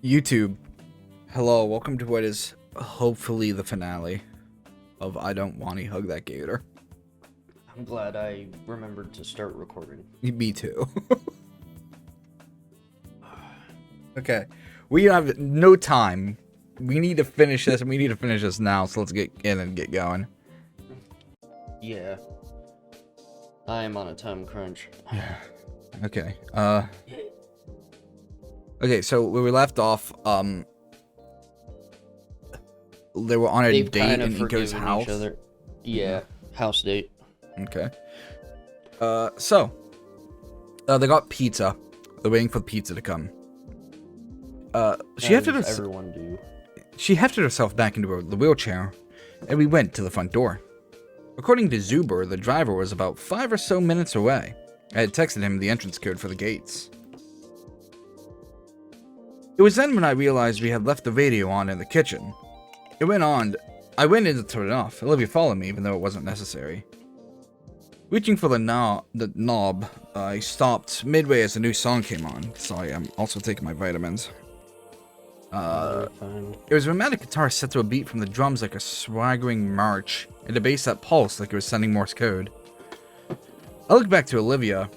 YouTube, hello, welcome to what is hopefully the finale of I Don't Wani Hug That Gator. I'm glad I remembered to start recording. Me too. Okay, we have no time. We need to finish this, and we need to finish this now, so let's get in and get going. Yeah. I am on a time crunch. Okay, okay, so where we left off, they were on a They've date kind in of Iko's forgiven house. each other. Yeah, house date. Okay. So, they got pizza. They're waiting for the pizza to come. She hefted herself. Everyone do. She hefted herself back into the wheelchair, and we went to the front door. According to Zuber, the driver was about 5 or so minutes away. I had texted him the entrance code for the gates. It was then when I realized we had left the radio on in the kitchen. It went on. I went in to turn it off. Olivia followed me, even though it wasn't necessary. Reaching for the knob, I stopped midway as a new song came on. Sorry, I'm also taking my vitamins. It was a romantic guitar set to a beat from the drums like a swaggering march, and a bass that pulsed like it was sending Morse code. I looked back to Olivia.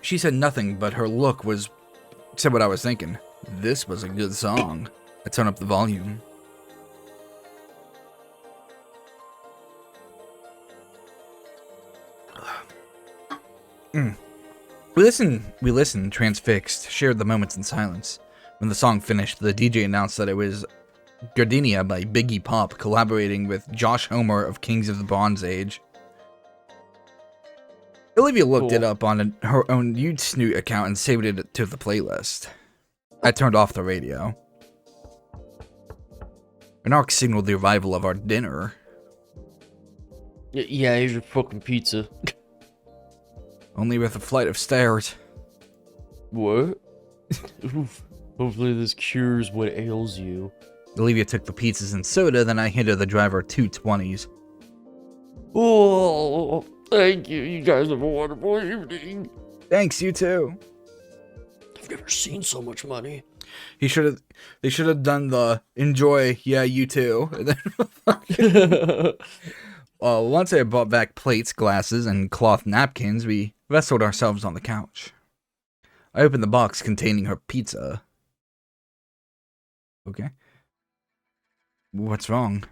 She said nothing, but her look said what I was thinking. This was a good song. I turned up the volume. We listened, transfixed, shared the moments in silence. When the song finished, the DJ announced that it was Gardenia by Biggie Pop collaborating with Josh Homer of Kings of the Bronze Age. Olivia looked it up on her own Snoot account and saved it to the playlist. I turned off the radio. An arc signaled the arrival of our dinner. Yeah, here's your fucking pizza. Only with a flight of stairs. What? Oof. Hopefully this cures what ails you. Olivia took the pizzas and soda, then I handed the driver 2 20s. Oh, thank you. You guys have a wonderful evening. Thanks, you too. I've never seen so much money. They should have done the enjoy, yeah, you too. Once I had brought back plates, glasses, and cloth napkins, we wrestled ourselves on the couch. I opened the box containing her pizza. Okay. What's wrong?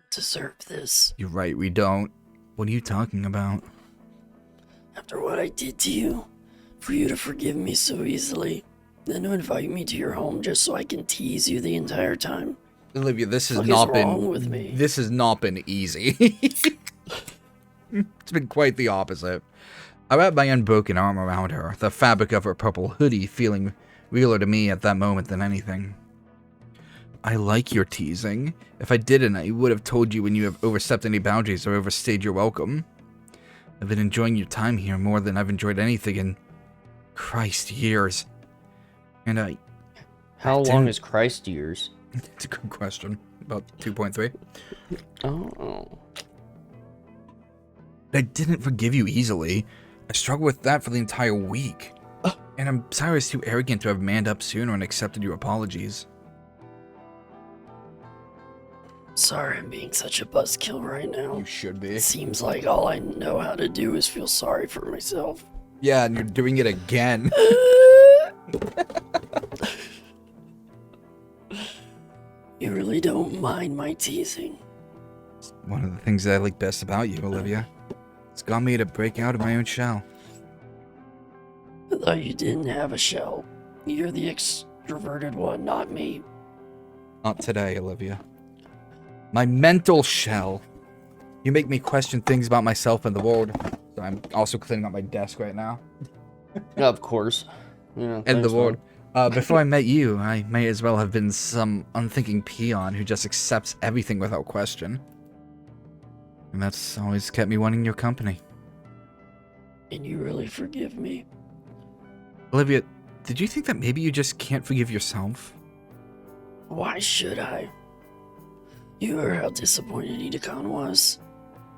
Deserve this. You're right, we don't. What are you talking about? After what I did to you, for you to forgive me so easily, then to invite me to your home just so I can tease you the entire time. Olivia, this has What not is been wrong with me? This has not been easy. It's been quite the opposite. I wrapped my unbroken arm around her, the fabric of her purple hoodie feeling realer to me at that moment than anything. I like your teasing. If I didn't, I would have told you when you have overstepped any boundaries or overstayed your welcome. I've been enjoying your time here more than I've enjoyed anything in Christ years. And How long is Christ years? It's a good question. About 2.3. Oh. I didn't forgive you easily. I struggled with that for the entire week. And I'm sorry I was too arrogant to have manned up sooner and accepted your apologies. Sorry I'm being such a buzzkill right now. You should be. It seems like all I know how to do is feel sorry for myself. Yeah, and you're doing it again. You really don't mind my teasing. It's one of the things that I like best about you, Olivia. It's got me to break out of my own shell. I thought you didn't have a shell. You're the extroverted one, not me. Not today, Olivia. My mental shell. You make me question things about myself and the world. So I'm also cleaning up my desk right now. Of course. Yeah, And the thanks, world. Before I met you, I may as well have been some unthinking peon who just accepts everything without question. And that's always kept me wanting your company. And you really forgive me? Olivia, did you think that maybe you just can't forgive yourself? Why should I? You heard how disappointed Idakon was.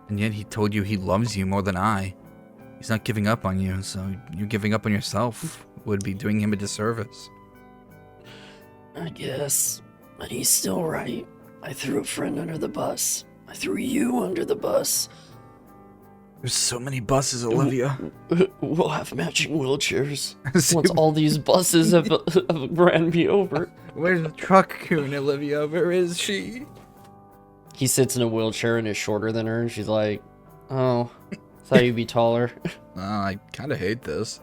And yet he told you he loves you more than I. He's not giving up on you, so you giving up on yourself would be doing him a disservice. I guess. But he's still right. I threw a friend under the bus. I threw you under the bus. There's so many buses, Olivia. We'll have matching wheelchairs once all these buses have ran me over. Where's the truck coon, Olivia? Where is she? He sits in a wheelchair and is shorter than her, and she's like, oh, thought you'd be taller. I kind of hate this.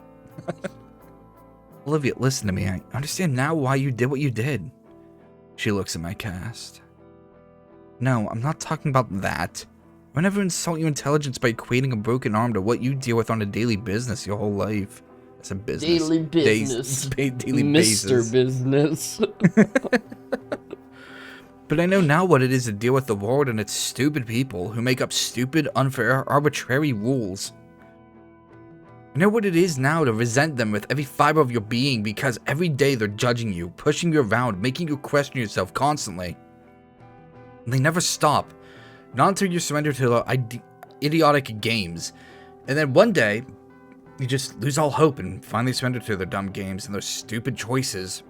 Olivia, listen to me. I understand now why you did what you did. She looks at my cast. No, I'm not talking about that. I would never insult your intelligence by equating a broken arm to what you deal with on a daily business your whole life. It's a business. Daily business. Daily Mr. Business. But I know now what it is to deal with the world and its stupid people who make up stupid, unfair, arbitrary rules. I know what it is now to resent them with every fiber of your being because every day they're judging you, pushing you around, making you question yourself constantly. And they never stop. Not until you surrender to the idiotic games. And then one day, you just lose all hope and finally surrender to their dumb games and their stupid choices.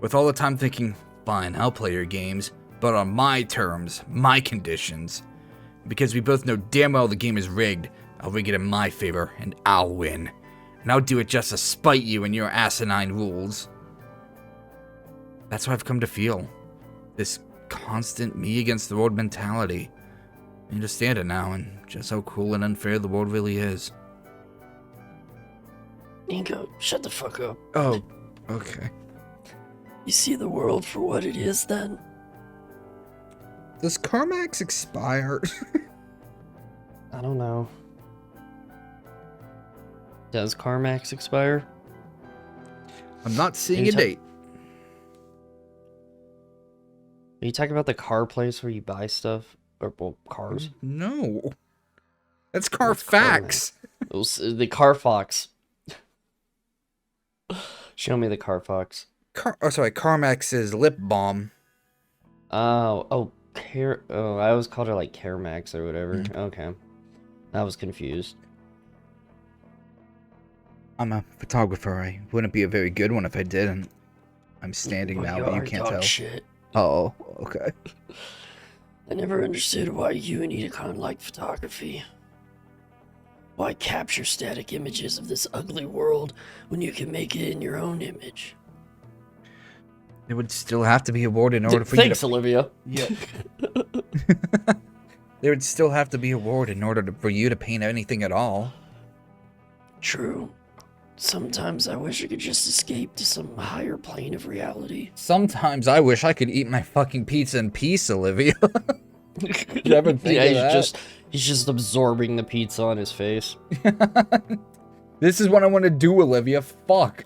With all the time thinking, fine, I'll play your games, but on my terms, my conditions. Because we both know damn well the game is rigged, I'll rig it in my favor, and I'll win. And I'll do it just to spite you and your asinine rules. That's what I've come to feel. This constant me against the world mentality. I understand it now, and just how cruel and unfair the world really is. Nico, shut the fuck up. Oh, okay. You see the world for what it is, then? Does Carmax expire? I don't know. Does Carmax expire? I'm not seeing a date. Are you talking about the car place where you buy stuff? Or, well, cars? No. That's Carfax. The Carfox. Show me the Carfox. Carmax is lip balm. Oh, I always called her like Caremax or whatever. Okay. I was confused. I'm a photographer. I wouldn't be a very good one if I didn't. I'm standing now, but you can't tell. Shit. Oh, okay. I never understood why you and Edicon like photography. Why capture static images of this ugly world when you can make it in your own image? There would still have to be a ward in order for Thanks, you to... Olivia. Yeah. There would still have to be a ward in order for you to paint anything at all. True. Sometimes I wish I could just escape to some higher plane of reality. Sometimes I wish I could eat my fucking pizza in peace, Olivia. Did you ever think of that? He's just absorbing the pizza on his face. This is what I want to do, Olivia. Fuck.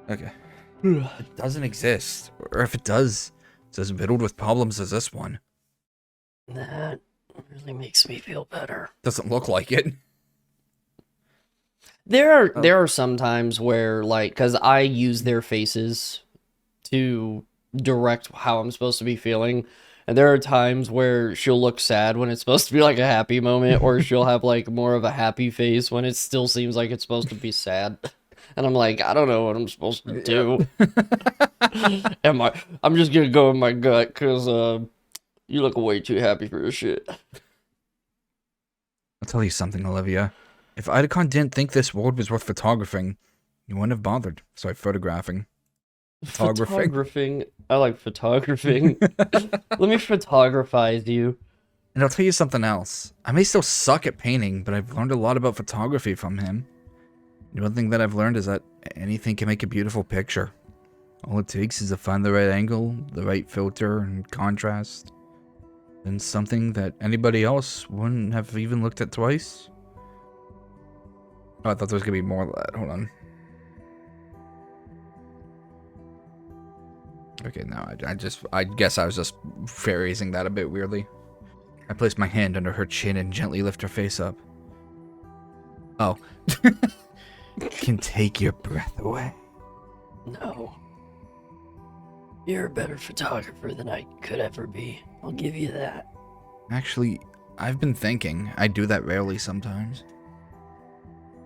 Okay. It doesn't exist. Or if it does, it's as riddled with problems as this one. That really makes me feel better. Doesn't look like it. There are some times where, like, because I use their faces to direct how I'm supposed to be feeling, and there are times where she'll look sad when it's supposed to be like a happy moment, or she'll have like more of a happy face when it still seems like it's supposed to be sad. And I'm like, I don't know what I'm supposed to do. I'm just gonna go with my gut because you look way too happy for this shit. I'll tell you something, Olivia. If Idacon didn't think this world was worth photographing, you wouldn't have bothered. Sorry, photographing. Photographing. I like photographing. Let me photographize you. And I'll tell you something else. I may still suck at painting, but I've learned a lot about photography from him. And one thing that I've learned is that anything can make a beautiful picture. All it takes is to find the right angle, the right filter and contrast. And something that anybody else wouldn't have even looked at twice. Oh, I thought there was going to be more of that. Hold on. Okay, no, I guess I was just phrasing that a bit weirdly. I placed my hand under her chin and gently lift her face up. Oh. Can take your breath away. No. You're a better photographer than I could ever be. I'll give you that. Actually, I've been thinking. I do that rarely sometimes.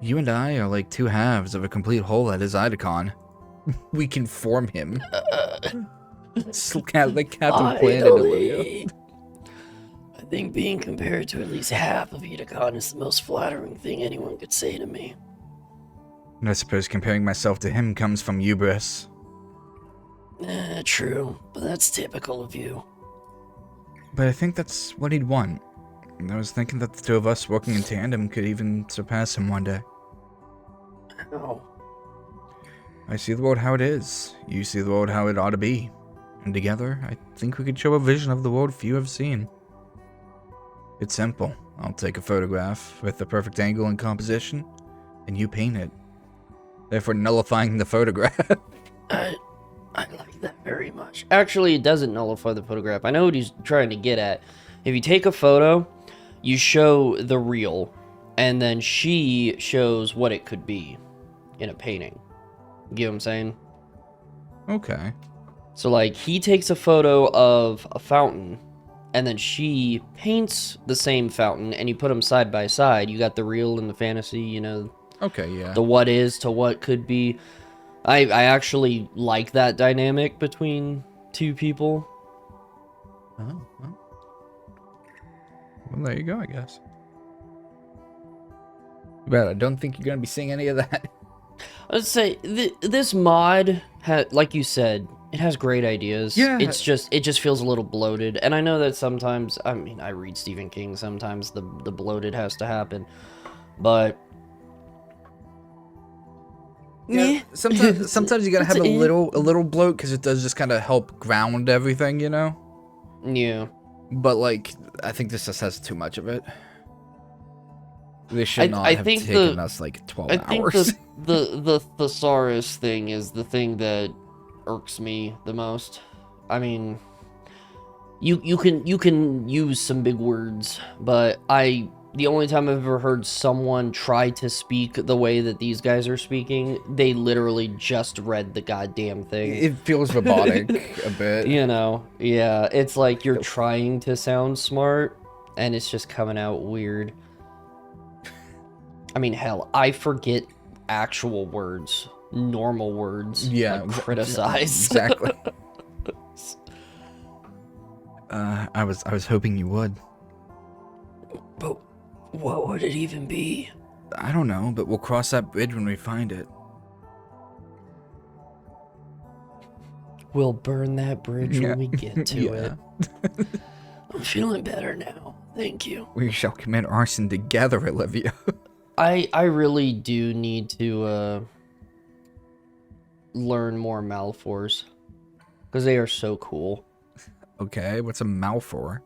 You and I are like two halves of a complete whole at his Idacon. We can form him. Like Captain Planet, Olivia. I think being compared to at least half of Idacon is the most flattering thing anyone could say to me. And I suppose comparing myself to him comes from hubris. True, but that's typical of you. But I think that's what he'd want. And I was thinking that the two of us working in tandem could even surpass him one day. Oh. I see the world how it is. You see the world how it ought to be. And together, I think we could show a vision of the world few have seen. It's simple. I'll take a photograph with the perfect angle and composition, and you paint it. Therefore nullifying the photograph. I like that very much. Actually, it doesn't nullify the photograph. I know what he's trying to get at. If you take a photo, you show the real, and then she shows what it could be in a painting. You get what I'm saying? Okay. So, like, he takes a photo of a fountain, and then she paints the same fountain, and you put them side by side. You got the real and the fantasy, you know. Okay, yeah. The what is to what could be. I actually like that dynamic between two people. Oh, well. Well, there you go, I guess. But I don't think you're going to be seeing any of that. I'd say this mod, like you said, it has great ideas. Yeah. It just feels a little bloated. And I know that sometimes, I mean, I read Stephen King, sometimes the bloated has to happen. But... Yeah, sometimes you gotta have a little bloat because it does just kind of help ground everything, you know. Yeah. But like, I think this just has too much of it. This should not have taken us like 12 hours. I think the thesaurus thing is the thing that irks me the most. I mean, you can use some big words, but the only time I've ever heard someone try to speak the way that these guys are speaking, they literally just read the goddamn thing. It feels robotic a bit. You know, yeah, it's like you're trying to sound smart, and it's just coming out weird. I mean, hell, I forget actual words, normal words. Yeah, like criticize. Exactly. I was hoping you would. But what would it even be? I don't know, but we'll cross that bridge when we find it. We'll burn that bridge when we get to it. I'm feeling better now. Thank you. We shall commit arson together, Olivia. I really do need to learn more metaphors because they are so cool. Okay, what's a metaphor?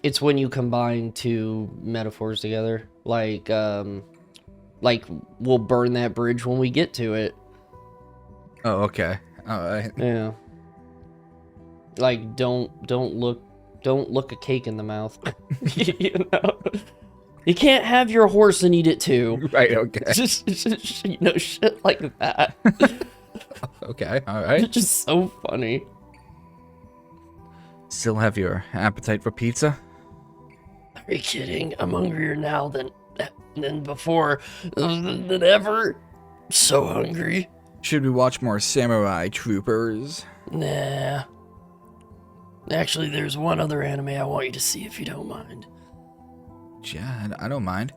It's when you combine two metaphors together. Like we'll burn that bridge when we get to it. Oh, okay. All right. Yeah. Like don't look a cake in the mouth. You know. You can't have your horse and eat it too. Right, okay. Just you know, shit like that. Okay, alright. It's just so funny. Still have your appetite for pizza? Are you kidding? I'm hungrier now than before, than ever. So hungry. Should we watch more Samurai Troopers? Nah. Actually, there's one other anime I want you to see if you don't mind. Yeah, I don't mind.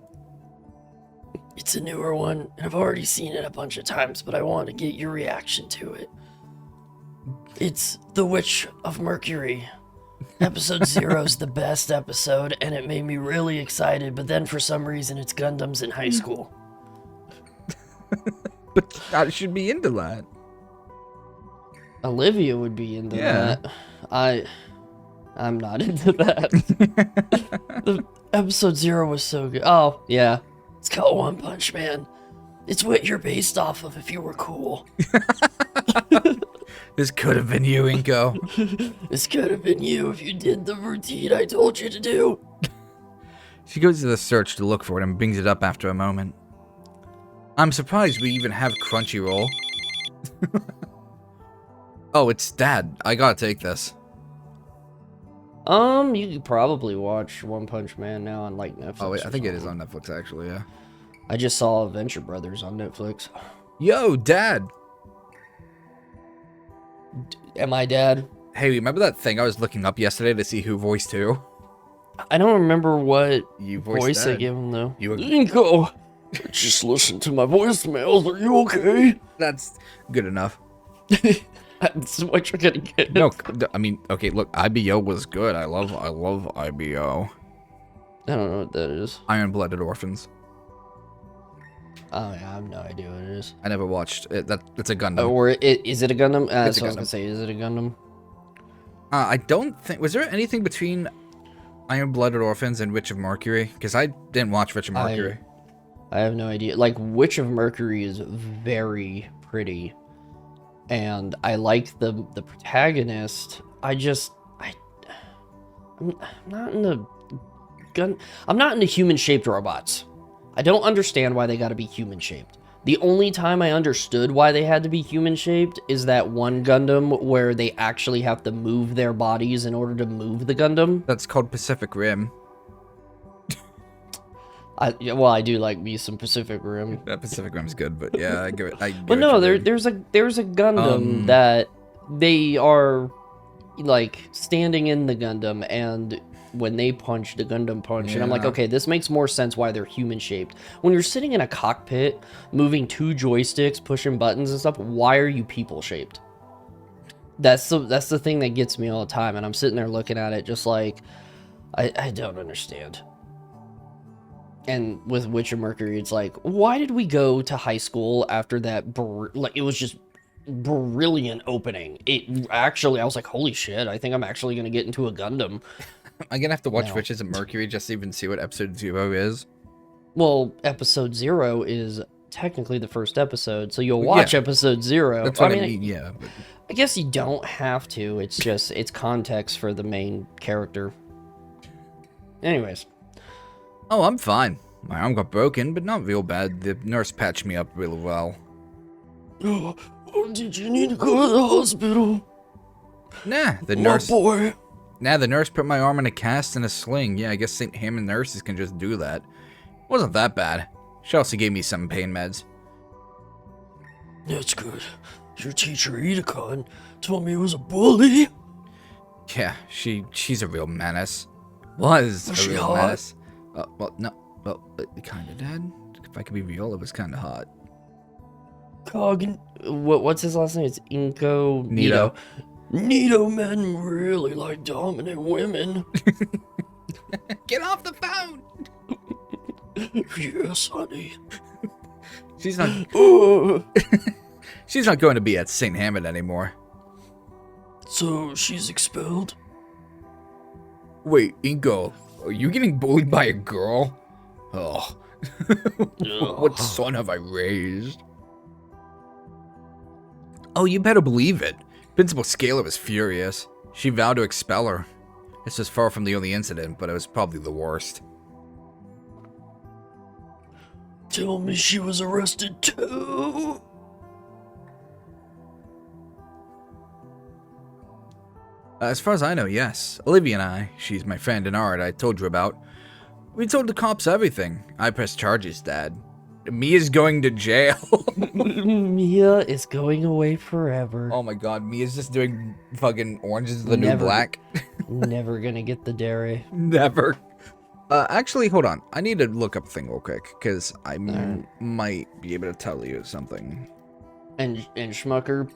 It's a newer one, and I've already seen it a bunch of times, but I want to get your reaction to it. It's The Witch of Mercury. Episode 0 is the best episode, and it made me really excited, but then for some reason it's Gundams in high school. But I should be into that. Olivia would be into that. I'm not into that. Episode 0 was so good. Oh, yeah. It's called One Punch Man. It's what you're based off of if you were cool. This could have been you, Inko. This could have been you if you did the routine I told you to do. She goes to the search to look for it and brings it up after a moment. I'm surprised we even have Crunchyroll. Oh, it's Dad. I gotta take this. You could probably watch One Punch Man now on like Netflix. Oh, wait, I think it is on Netflix actually, yeah. I just saw Venture Brothers on Netflix. Yo, Dad. Am I dad? Hey, remember that thing I was looking up yesterday to see who voiced who? I don't remember what You voiced voice they Dad. gave him though. You Inko, just listen to my voicemails. Are you okay? That's good enough. That's what you're gonna get. No, I mean, okay, look, IBO was good. I love IBO. I don't know what that is. Iron-Blooded Orphans. Oh yeah, I have no idea what it is. I never watched it. It's a Gundam. Or is it a Gundam? That's It's a what I was Gundam. gonna say. Is it a Gundam? I don't think... Was there anything between Iron-Blooded Orphans and Witch of Mercury? Because I didn't watch Witch of Mercury. I have no idea. Like, Witch of Mercury is very pretty. And I like the protagonist. I'm not into I'm not into human-shaped robots. I don't understand why they gotta be human-shaped. The only time I understood why they had to be human-shaped is that one Gundam where they actually have to move their bodies in order to move the Gundam. That's called Pacific Rim. I do like me some Pacific Rim. That Pacific Rim's good, but yeah, I give it... But no, there's a Gundam that they are like standing in the Gundam, and when they punch, the Gundam punch, and I'm like, okay, this makes more sense why they're human shaped. When you're sitting in a cockpit, moving 2 joysticks, pushing buttons and stuff, why are you people shaped? That's the thing that gets me all the time, and I'm sitting there looking at it just like, I don't understand. And with Witch of Mercury, it's like, why did we go to high school after that? Like, it was just brilliant opening. It actually, I was like, holy shit, I think I'm actually going to get into a Gundam. I'm going to have to watch Witches of Mercury just to even see what episode 0 is. Well, episode 0 is technically the first episode, so you'll watch episode 0. That's what I mean, yeah. But... I guess you don't have to. It's just, it's context for the main character. Anyways. Oh, I'm fine. My arm got broken, but not real bad. The nurse patched me up really well. Oh, did you need to go to the hospital? Nah, the nurse... boy. Nah, the nurse put my arm in a cast and a sling. Yeah, I guess St. Hammond nurses can just do that. Wasn't that bad. She also gave me some pain meds. That's good. Your teacher, Edicon, told me it was a bully. Yeah, she's a real menace. Was a real hot? menace. Well, no. Well, kinda, Dad. If I could be real, it was kinda hot. What's his last name? It's Inko Nito. Nito men really like dominant women. Get off the phone! Yes, honey. She's not... She's not going to be at St. Hammond anymore. So, she's expelled? Wait, Inko, are you getting bullied by a girl? Oh. What son have I raised? Oh, you better believe it. Principal Scaler was furious. She vowed to expel her. This was far from the only incident, but it was probably the worst. Tell me she was arrested too. As far as I know, yes. Olivia and I, she's my friend in art I told you about, we told the cops everything. I pressed charges, Dad. Mia's going to jail. Mia is going away forever. Oh my god, Mia's just doing fucking Orange is the New Black. Never gonna get the dairy. Never. Actually, hold on. I need to look up a thing real quick, because I might be able to tell you something. And Schmucker,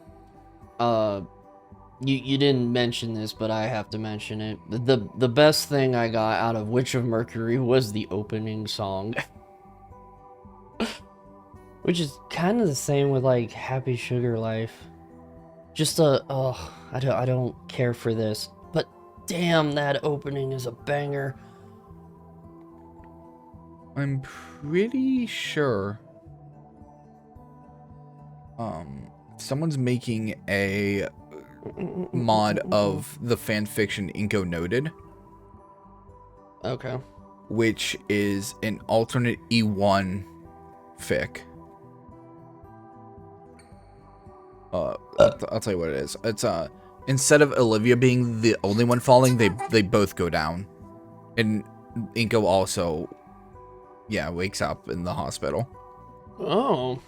you didn't mention this, but I have to mention it. The best thing I got out of Witch of Mercury was the opening song. Which is kind of the same with like Happy Sugar Life. Just I don't care for this, but damn, that opening is a banger. I'm pretty sure someone's making a mod of the fanfiction Inko Noted. Okay. Which is an alternate E1 fic. I'll tell you what it is. It's instead of Olivia being the only one falling, they both go down. And Inko also Yeah, wakes up in the hospital. Oh.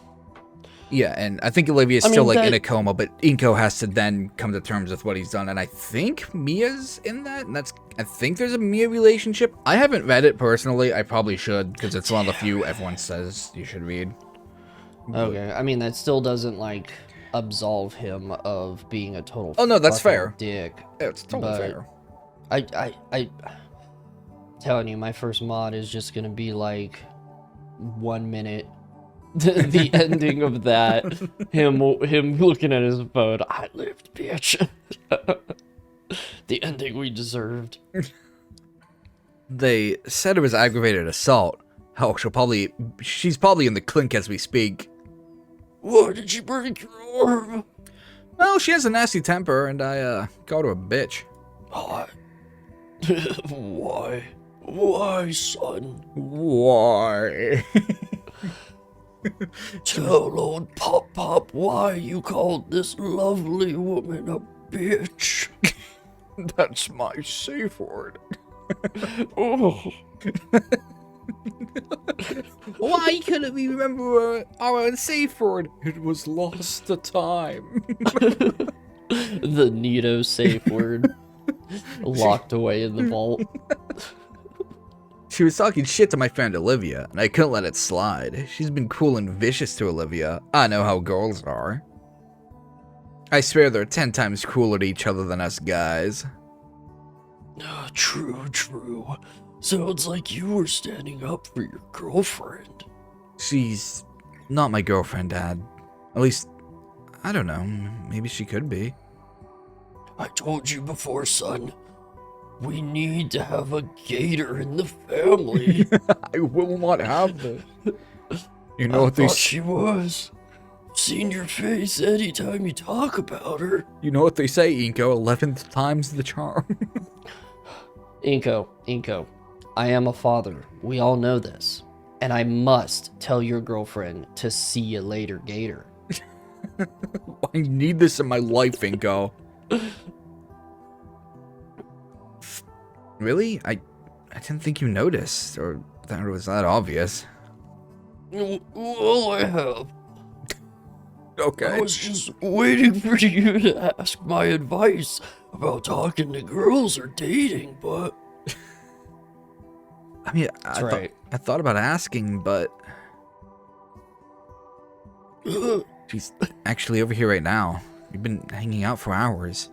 Yeah, and I think Olivia's I still mean, like in a coma, but Inko has to then come to terms with what he's done, and I think Mia's in that, and I think there's a Mia relationship. I haven't read it personally. I probably should, because it's one of the few everyone says you should read. Okay, I mean, that still doesn't, like, absolve him of being a total Oh, no, that's fucking fair. dick. Yeah, it's totally fair. I telling you, my first mod is just gonna be, like, 1 minute. The ending of that, him looking at his phone, I lived, bitch. The ending we deserved. They said it was aggravated assault. Hell, she's probably in the clink as we speak. Why did you break your arm? Well, she has a nasty temper, and I, called her a bitch. Why? Why? Why, son? Why? Tell old Pop why you called this lovely woman a bitch. That's my safe word. Oh. Why couldn't we remember our safe word? It was lost to time. The Nito safe word. Locked away in the vault. She was talking shit to my friend Olivia, and I couldn't let it slide. She's been cruel and vicious to Olivia. I know how girls are. I swear they're 10 times crueler to each other than us guys. True. Sounds like you were standing up for your girlfriend. She's not my girlfriend, Dad. At least, I don't know. Maybe she could be. I told you before, son. We need to have a gator in the family. I will not have this. You know I what they thought she was. Seen your face anytime you talk about her. You know what they say, Inko? 11th time's the charm. Inko, I am a father. We all know this. And I must tell your girlfriend to see you later, Gator. I need this in my life, Inko. Really? I didn't think you noticed, or that it was that obvious. Well, I have. Okay. I was just waiting for you to ask my advice about talking to girls or dating, but... I mean, right. I thought about asking, but... She's actually over here right now. We've been hanging out for hours.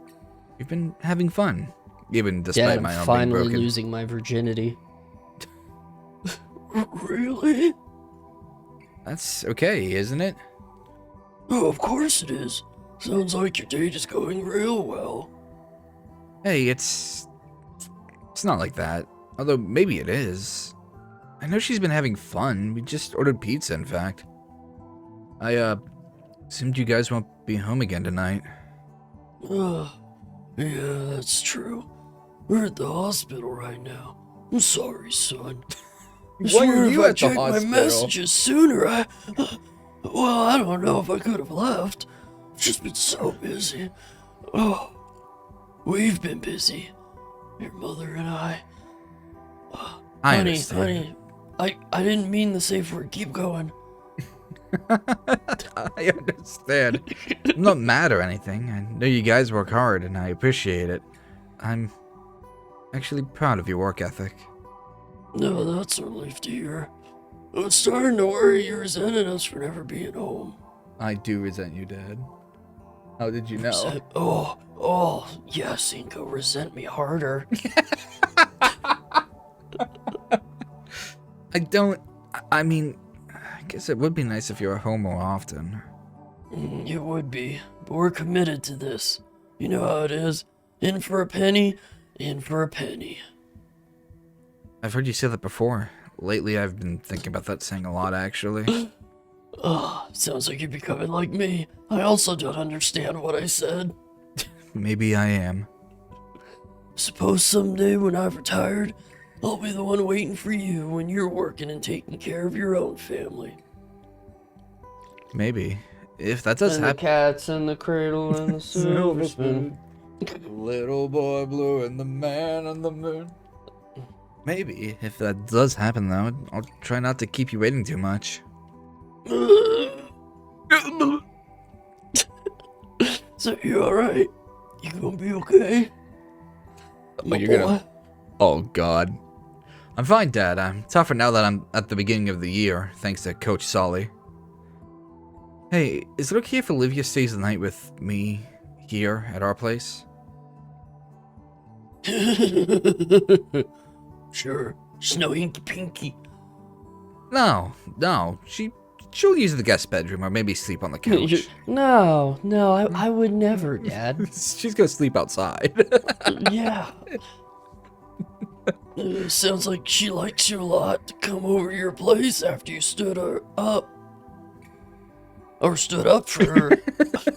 We've been having fun. Even despite my arm being finally broken. losing my virginity. Really? That's okay, isn't it? Oh, of course it is. Sounds like your date is going real well. Hey, it's not like that. Although, maybe it is. I know she's been having fun. We just ordered pizza, in fact. I, assumed you guys won't be home again tonight. Yeah, that's true. We're at the hospital right now. I'm sorry, son. I swear if I checked my messages sooner, well, I don't know if I could have left. I've just been so busy. Oh, we've been busy. Your mother and I. I understand. Honey, I didn't mean the safe word. Keep going. I understand. I'm not mad or anything. I know you guys work hard, and I appreciate it. I'm actually proud of your work ethic. No, that's a relief to hear. I was starting to worry you resented us for never being home. I do resent you, Dad. How did you know? Oh, yes, Inko, resent me harder. I mean, I guess it would be nice if you were home more often. It would be, but we're committed to this. You know how it is. In for a penny, in for a penny. I've heard you say that before. Lately, I've been thinking about that saying a lot, actually. Sounds like you're becoming like me. I also don't understand what I said. Maybe I am. Suppose someday when I've retired, I'll be the one waiting for you when you're working and taking care of your own family. Maybe. If that does happen. The cat's in the cradle and the silver spoon. Little boy blue and the man on the moon. Maybe. If that does happen, though, I'll try not to keep you waiting too much. So you alright? You gonna be okay? Oh, you're gonna... Oh, God. I'm fine, Dad. I'm tougher now that I'm at the beginning of the year, thanks to Coach Solly. Hey, is it okay if Olivia stays the night with me here at our place? Sure. Snow Inky Pinky. No. She'll use the guest bedroom or maybe sleep on the couch. No, I would never, Dad. She's gonna sleep outside. Yeah. Sounds like she likes you a lot to come over to your place after you stood her up. Or stood up for her.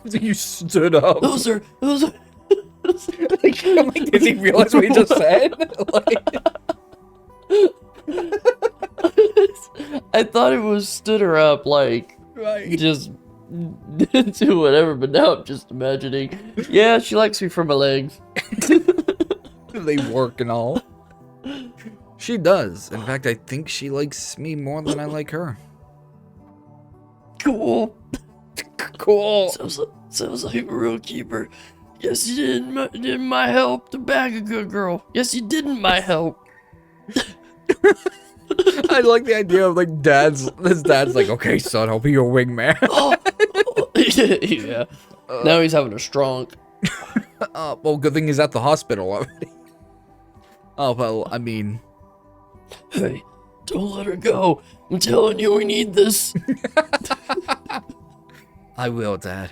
You stood up. Those are like, did he realize what he just said? I thought it was stood her up, like, Right. just do whatever, but now I'm just imagining. Yeah, she likes me for my legs. They work and all. She does. In fact, I think she likes me more than I like her. Cool. Cool. Sounds like a real keeper. Yes, you didn't my help to bag a good girl. Yes, you didn't my help. I like the idea of like his dad's like, okay, son, I'll be your wingman. Yeah. Now he's having a strong. Well, good thing he's at the hospital already. Oh, well, I mean... Hey, don't let her go. I'm telling you, we need this. I will, Dad.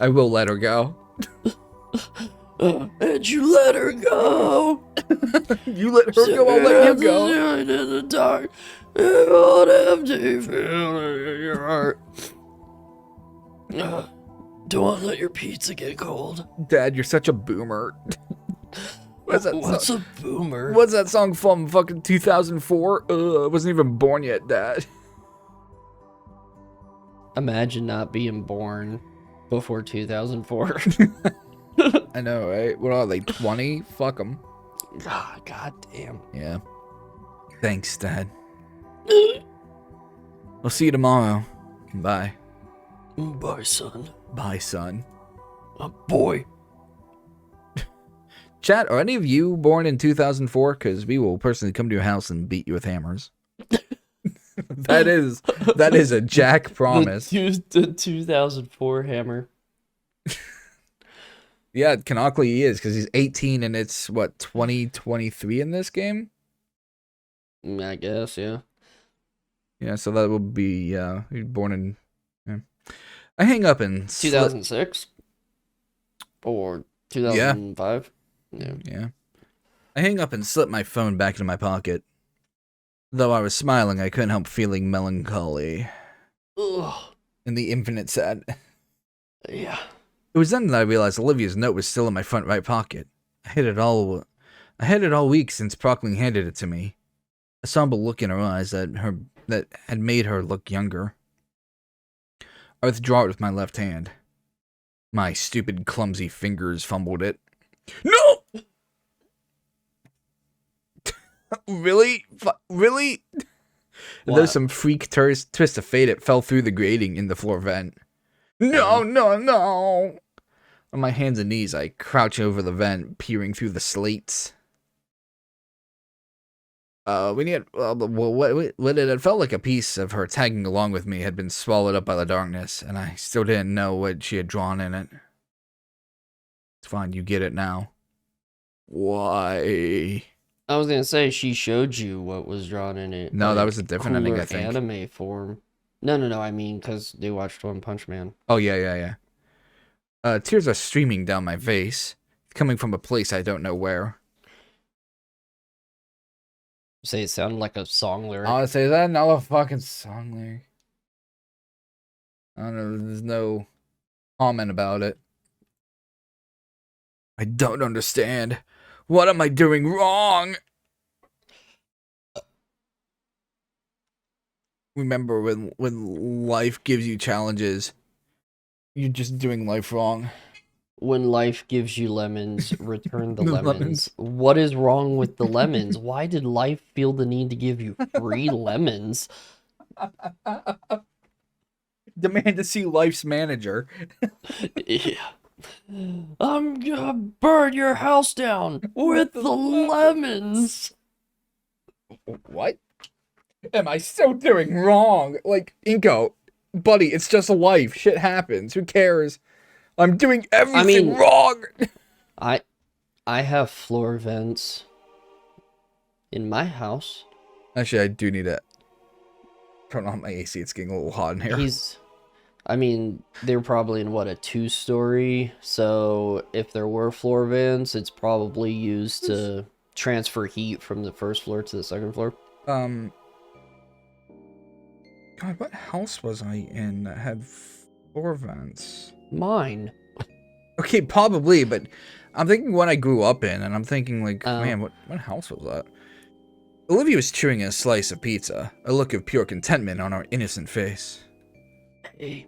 I will let her go. And you let her go. You let her go, I'll let you go. In the dark, what empty feeling in your heart. Don't want to let your pizza get cold. Dad, you're such a boomer. What's a boomer? What's that song from? Fucking 2004? I wasn't even born yet, Dad. Imagine not being born before 2004. I know, right? What are they, 20? Fuck them. God damn. Yeah. Thanks, Dad. I'll see you tomorrow. Bye. Bye, son. Bye, son. Boy. Chat, are any of you born in 2004? Because we will personally come to your house and beat you with hammers. That is a Jack promise. The 2004 hammer. Yeah, canonically he is, because he's 18 and it's, what, 2023 in this game? I guess, yeah. Yeah, so that will be, he's born in... Yeah. I hang up in... 2006? Or 2005? Yeah. I hang up and slip my phone back into my pocket. Though I was smiling, I couldn't help feeling melancholy. Ugh. And the infinite sad. Yeah. It was then that I realized Olivia's note was still in my front right pocket. I had it all week since Procling handed it to me. A somber look in her eyes that had made her look younger. I withdraw it with my left hand. My stupid, clumsy fingers fumbled it. No! Really? Really? And there's some freak twist of fate. It fell through the grating in the floor vent. No! On my hands and knees, I crouch over the vent, peering through the slates. What it felt like a piece of her tagging along with me had been swallowed up by the darkness, and I still didn't know what she had drawn in it. It's fine, you get it now. Why? I was gonna say she showed you what was drawn in it. No, that was a different ending, I think. Anime form. No, I mean, because they watched One Punch Man. Oh, yeah. Tears are streaming down my face, coming from a place I don't know where. Say it sounded like a song lyric. I would say that another fucking song lyric. I don't know, there's no comment about it. I don't understand. What am I doing wrong? Remember, when life gives you challenges, you're just doing life wrong. When life gives you lemons, return the The lemons. lemons. What is wrong with the lemons? Why did life feel the need to give you free lemons? Demand to see Life's manager. Yeah. I'm gonna burn your house down with the lemons. What am I so doing wrong? Like, Inko, buddy, it's just life. Shit happens. Who cares? I'm doing everything wrong. I have floor vents in my house. Actually, I do need to turn on my AC. It's getting a little hot in here. They're probably in what, a 2-story. So if there were floor vents, it's probably used to transfer heat from the first floor to the second floor. God, what house was I in that had floor vents? Mine. Okay, probably, but I'm thinking what I grew up in, and I'm thinking, like, man, what house was that? Olivia was chewing a slice of pizza, a look of pure contentment on her innocent face. Hey.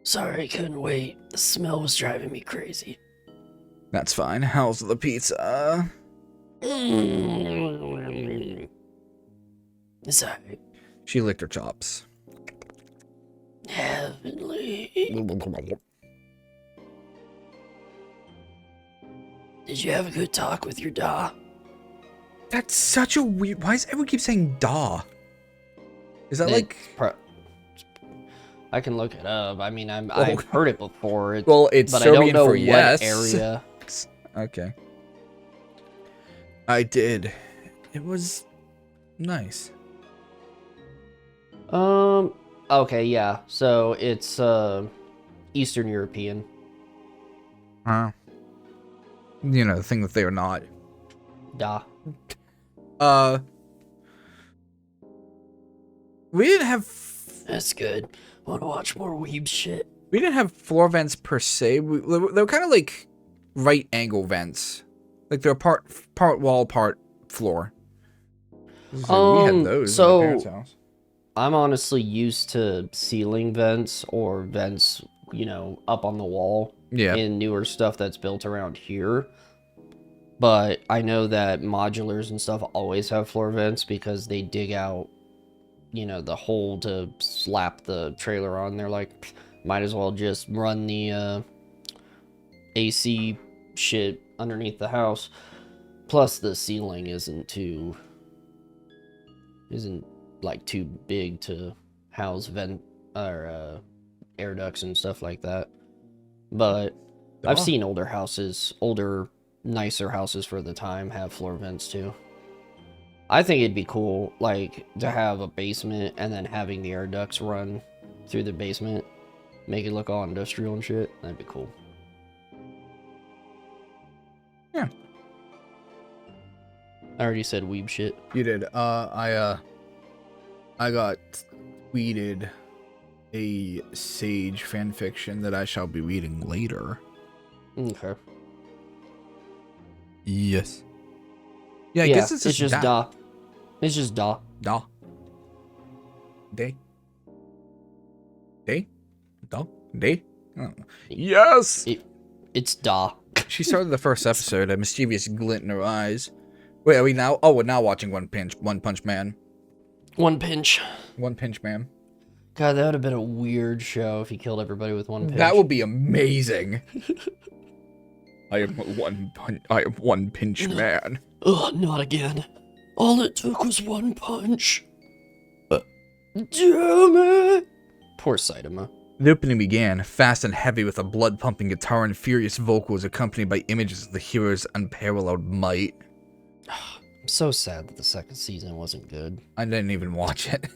Sorry I couldn't wait. The smell was driving me crazy. That's fine. How's the pizza? It's alright. She licked her chops. Heavenly. Did you have a good talk with your da? That's such a weird... Why does everyone keep saying da? Is that like... I can look it up. I mean, I've heard it before. Well, it's but Serbian I don't know for what yes. area. Okay. I did. It was nice. Okay, yeah. So it's Eastern European. You know, the thing that they are not. Da. We didn't have... That's good. Want to watch more weeb shit? We didn't have floor vents per se. They were kind of like right angle vents. Like they're part wall, part floor. So we had those in my parents' house. I'm honestly used to ceiling vents or vents, you know, up on the wall. Yeah. In newer stuff that's built around here. But I know that modulars and stuff always have floor vents because they dig out, you know, the hole to slap the trailer on. They're like, might as well just run the AC shit underneath the house. Plus the ceiling isn't like too big to house vent or air ducts and stuff like that. But I've seen older, nicer houses for the time have floor vents too. I think it'd be cool, like, to have a basement and then having the air ducts run through the basement. Make it look all industrial and shit. That'd be cool. Yeah. I already said weeb shit. You did. I got tweeted a Sage fanfiction that I shall be reading later. Okay. Yes. Yeah, I guess it's just da. It's just da. Da. Day. Day? Da? Day? Yes! It's da. She started the first episode, a mischievous glint in her eyes. Wait, are we now? Oh, we're now watching One Punch Man. One pinch. One Pinch Man. God, that would have been a weird show if he killed everybody with one pinch. That would be amazing. I am one pinch man. Ugh, not again. All it took was one punch. Damn it! Poor Saitama. The opening began, fast and heavy with a blood-pumping guitar and furious vocals accompanied by images of the hero's unparalleled might. I'm so sad that the second season wasn't good. I didn't even watch it.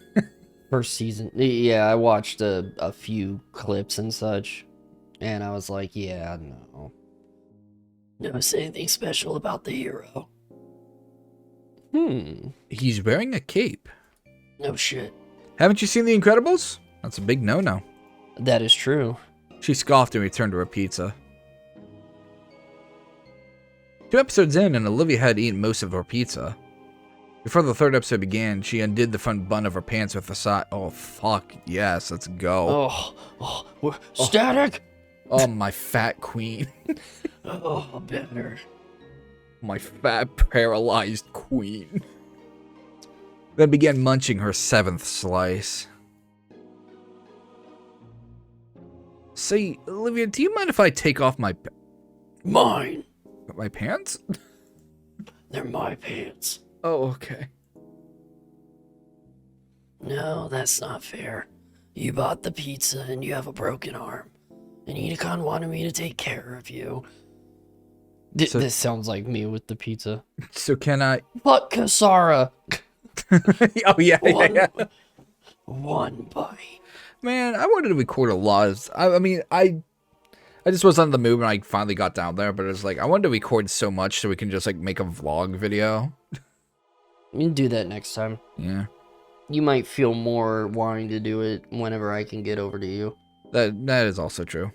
First season, yeah, I watched a few clips and such, and I was like, yeah, no. Never say anything special about the hero. He's wearing a cape. No shit. Haven't you seen The Incredibles? That's a big no-no. That is true. She scoffed and returned to her pizza. 2 episodes in, and Olivia had eaten most of her pizza. Before the third episode began, she undid the front bun of her pants with a side. Oh, fuck. Yes, let's go. Static! Oh, my fat queen. Oh, better. My fat, paralyzed queen. Then began munching her 7th slice. Say, Olivia, do you mind if I take off my pants? They're my pants. Oh, okay. No, that's not fair. You bought the pizza and you have a broken arm. And Edicon wanted me to take care of you. This sounds like me with the pizza. So can I... But Kasara! Oh, yeah. One bite. Man, I wanted to record a lot. I mean, I just was on the move and I finally got down there, but it was like, I wanted to record so much so we can just, like, make a vlog video. We can do that next time. Yeah. You might feel more wanting to do it whenever I can get over to you. That is also true.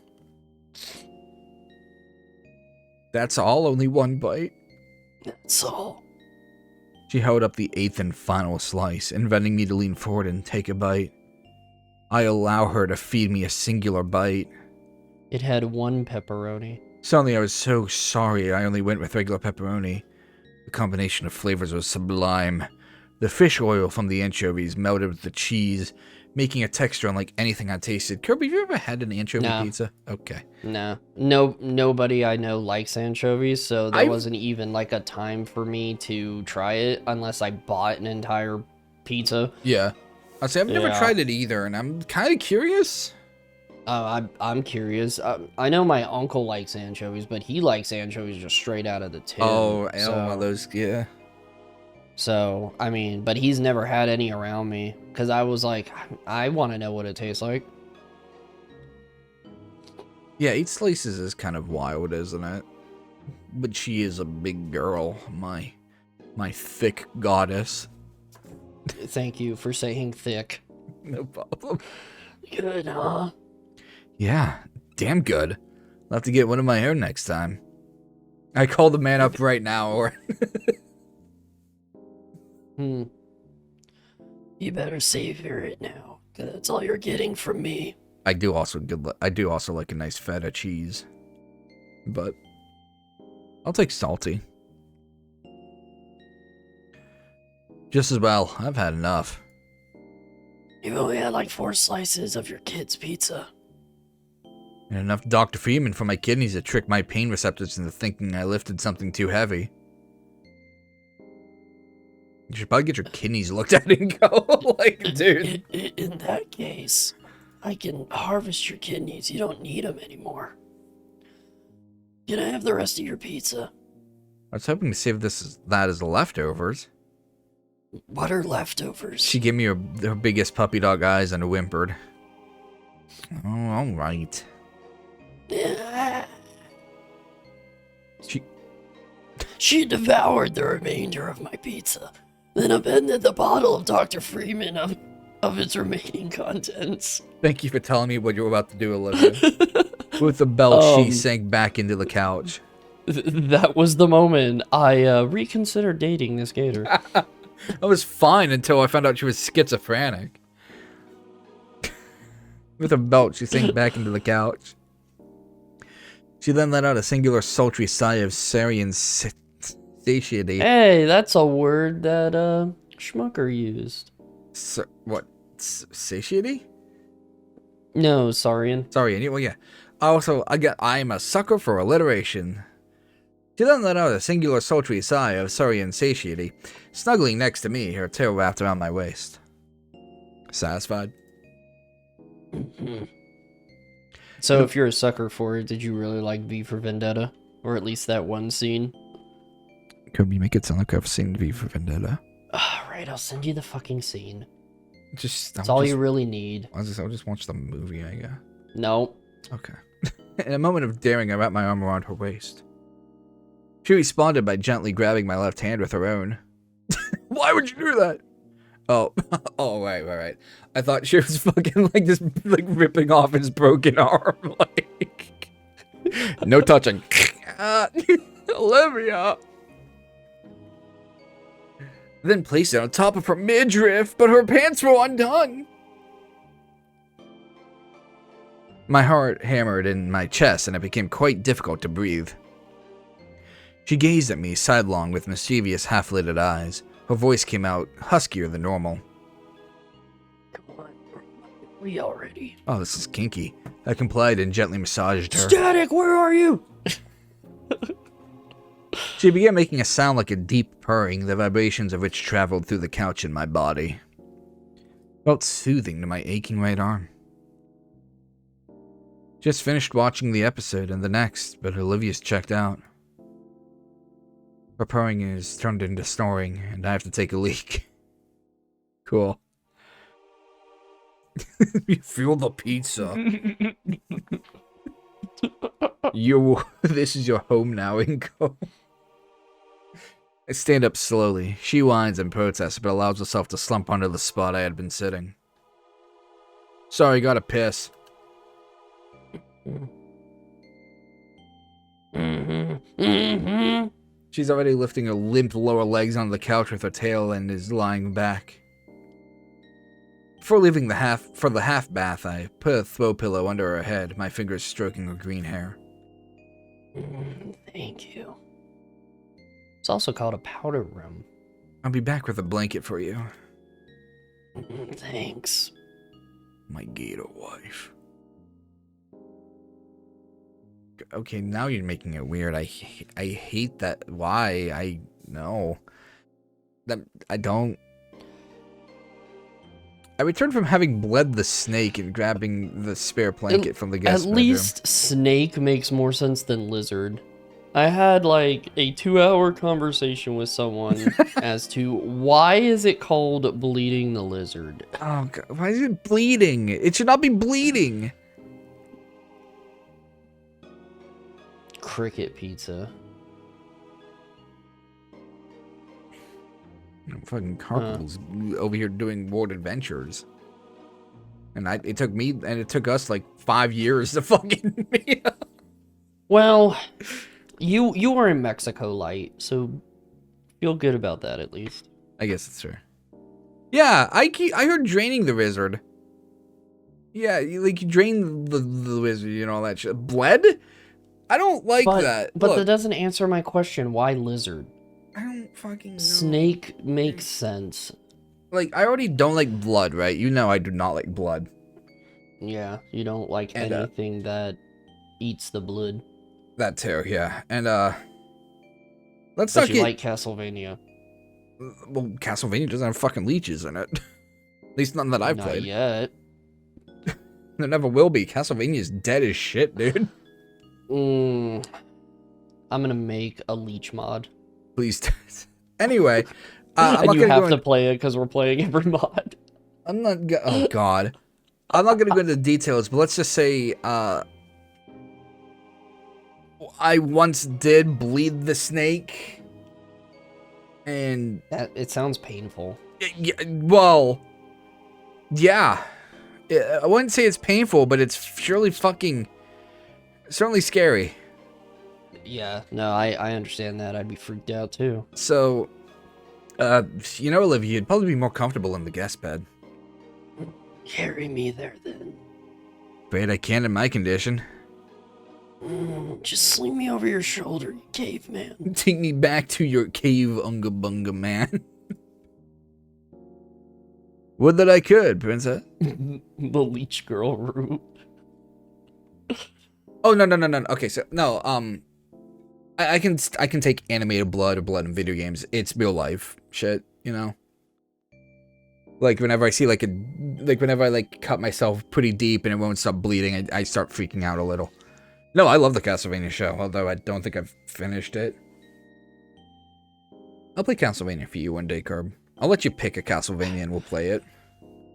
That's all? Only one bite? That's all. She held up the 8th and final slice, inviting me to lean forward and take a bite. I allow her to feed me a singular bite. It had 1 pepperoni. Suddenly I was so sorry I only went with regular pepperoni. The combination of flavors was sublime. The fish oil from the anchovies melted with the cheese, making a texture unlike anything I tasted. Kirby, have you ever had an anchovy pizza? Okay. No, nobody I know likes anchovies, so there wasn't even like a time for me to try it unless I bought an entire pizza. Yeah. I'd say I've never tried it either, and I'm kind of curious. I'm curious. I know my uncle likes anchovies, but he likes anchovies just straight out of the tin. Oh, one of those, yeah. So, I mean, but he's never had any around me, because I was like, I want to know what it tastes like. Yeah, 8 slices is kind of wild, isn't it? But she is a big girl, my thick goddess. Thank you for saying thick. No problem. Good, huh? Yeah, damn good. I'll have to get one of my own next time. I call the man up right now, or... You better savor it now, because that's all you're getting from me. I do also like a nice feta cheese. But I'll take salty. Just as well. I've had enough. You've only had like 4 slices of your kid's pizza. And enough Dr. Freeman for my kidneys to trick my pain receptors into thinking I lifted something too heavy. You should probably get your kidneys looked at and go, like, dude. In that case, I can harvest your kidneys. You don't need them anymore. Can I have the rest of your pizza? I was hoping to save that as leftovers. What are leftovers? She gave me her biggest puppy dog eyes and whimpered. Oh, all right. She devoured the remainder of my pizza, then upended the bottle of Dr. Freeman of its remaining contents. Thank you for telling me what you were about to do, Olivia. With a belt, she sank back into the couch. That was the moment I reconsidered dating this gator. I was fine until I found out she was schizophrenic. With a belt, she sank back into the couch. She then let out a singular sultry sigh of Syrian satiety. Hey, that's a word that Schmucker used. What? Satiety? No, Saurian. Sorry, well, yeah. Also, I am a sucker for alliteration. She then let out a singular sultry sigh of Syrian satiety, snuggling next to me, her tail wrapped around my waist. Satisfied? So if you're a sucker for it, did you really like V for Vendetta? Or at least that one scene? Could you make it sound like I've seen V for Vendetta? Alright, I'll send you the fucking scene. That's all you really need. I'll just watch the movie, I guess. No. Okay. In a moment of daring, I wrapped my arm around her waist. She responded by gently grabbing my left hand with her own. Why would you do that? Oh, right. I thought she was fucking like ripping off his broken arm. Like, no touching. Olivia. then placed it on top of her midriff, but her pants were undone. My heart hammered in my chest, and it became quite difficult to breathe. She gazed at me sidelong with mischievous half-lidded eyes. Her voice came out huskier than normal. Come on, we already. Oh, this is kinky. I complied and gently massaged her. Static, where are you? She began making a sound like a deep purring, the vibrations of which traveled through the couch in my body. Felt soothing to my aching right arm. Just finished watching the episode and the next, but Olivia's checked out. Her purring is turned into snoring, and I have to take a leak. Cool. You feel the pizza. This is your home now, Inko. I stand up slowly. She whines and protests, but allows herself to slump onto the spot I had been sitting. Sorry, gotta piss. She's already lifting her limp lower legs onto the couch with her tail and is lying back. Before leaving the half bath, I put a throw pillow under her head, my fingers stroking her green hair. Thank you. It's also called a powder room. I'll be back with a blanket for you. Thanks. My Gator wife. Okay, now you're making it weird. I hate that. Why? No. I don't. I returned from having bled the snake and grabbing the spare blanket from the guest bedroom. At least snake makes more sense than lizard. I had like a 2-hour conversation with someone as to why is it called bleeding the lizard. Oh God, why is it bleeding? It should not be bleeding. Cricket pizza. Fucking Carpals over here doing World Adventures. And it took us like 5 years to fucking meet up. Well, you were in Mexico light, so feel good about that at least. I guess it's true. Yeah, I heard draining the wizard. Yeah, you drain the wizard, you know, all that shit. Bled? I don't like that. But Look, that doesn't answer my question. Why lizard? I don't fucking know. Snake makes sense. Like, I already don't like blood, right? You know I do not like blood. Yeah, you don't like anything that eats the blood. That too, yeah. And, let's but not you get... like Castlevania. Well, Castlevania doesn't have fucking leeches in it. At least none that I've played. Not yet. There never will be. Castlevania's dead as shit, dude. I'm gonna make a leech mod. Please. Anyway, I'm not gonna have to play it because we're playing every mod. I'm not. Oh God, I'm not gonna go into the details, but let's just say, I once did bleed the snake, and it sounds painful. Well, yeah, I wouldn't say it's painful, but it's surely certainly scary. Yeah, no, I understand that. I'd be freaked out too. So, you know, Olivia, you'd probably be more comfortable in the guest bed. Carry me there then. Afraid I can't in my condition. Just sling me over your shoulder, you caveman. Take me back to your cave, Unga Bunga man. Would that I could, princess. The leech girl route. Oh, no. Okay, so, no, I can take animated blood or blood in video games. It's real life shit, you know? Like, whenever I see, whenever I, cut myself pretty deep and it won't stop bleeding, I start freaking out a little. No, I love the Castlevania show, although I don't think I've finished it. I'll play Castlevania for you one day, Kerb. I'll let you pick a Castlevania and we'll play it.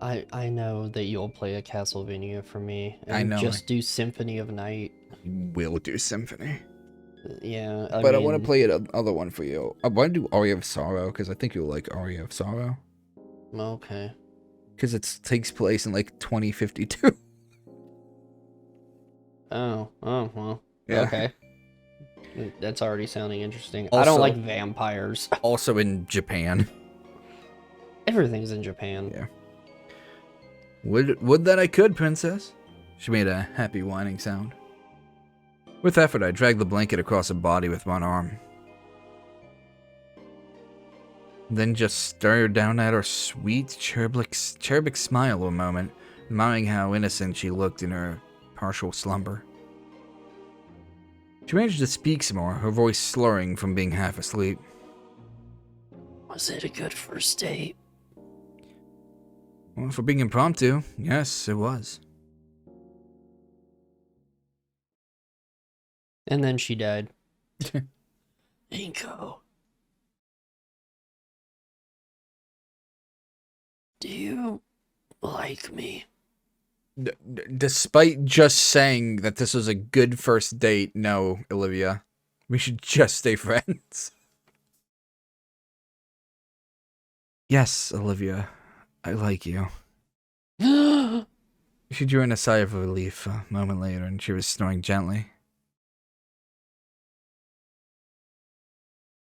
I know that you'll play a Castlevania for me. And I know. Just do Symphony of Night. We'll do Symphony. Yeah, I want to play another one for you. I want to do Aria of Sorrow, because I think you'll like Aria of Sorrow. Okay. Because it takes place in, 2052. Oh, well. Yeah. Okay. That's already sounding interesting. Also, I don't like vampires. Also in Japan. Everything's in Japan. Yeah. Would that I could, princess. She made a happy whining sound. With effort, I dragged the blanket across her body with one arm. Then just stared down at her sweet, cherubic smile a moment, admiring how innocent she looked in her partial slumber. She managed to speak some more, her voice slurring from being half asleep. Was it a good first date? Well, for being impromptu, yes, it was. And then she died. Inko. Do you like me? Despite just saying that this was a good first date, no, Olivia. We should just stay friends. Yes, Olivia. I like you. She drew in a sigh of relief a moment later, and she was snoring gently.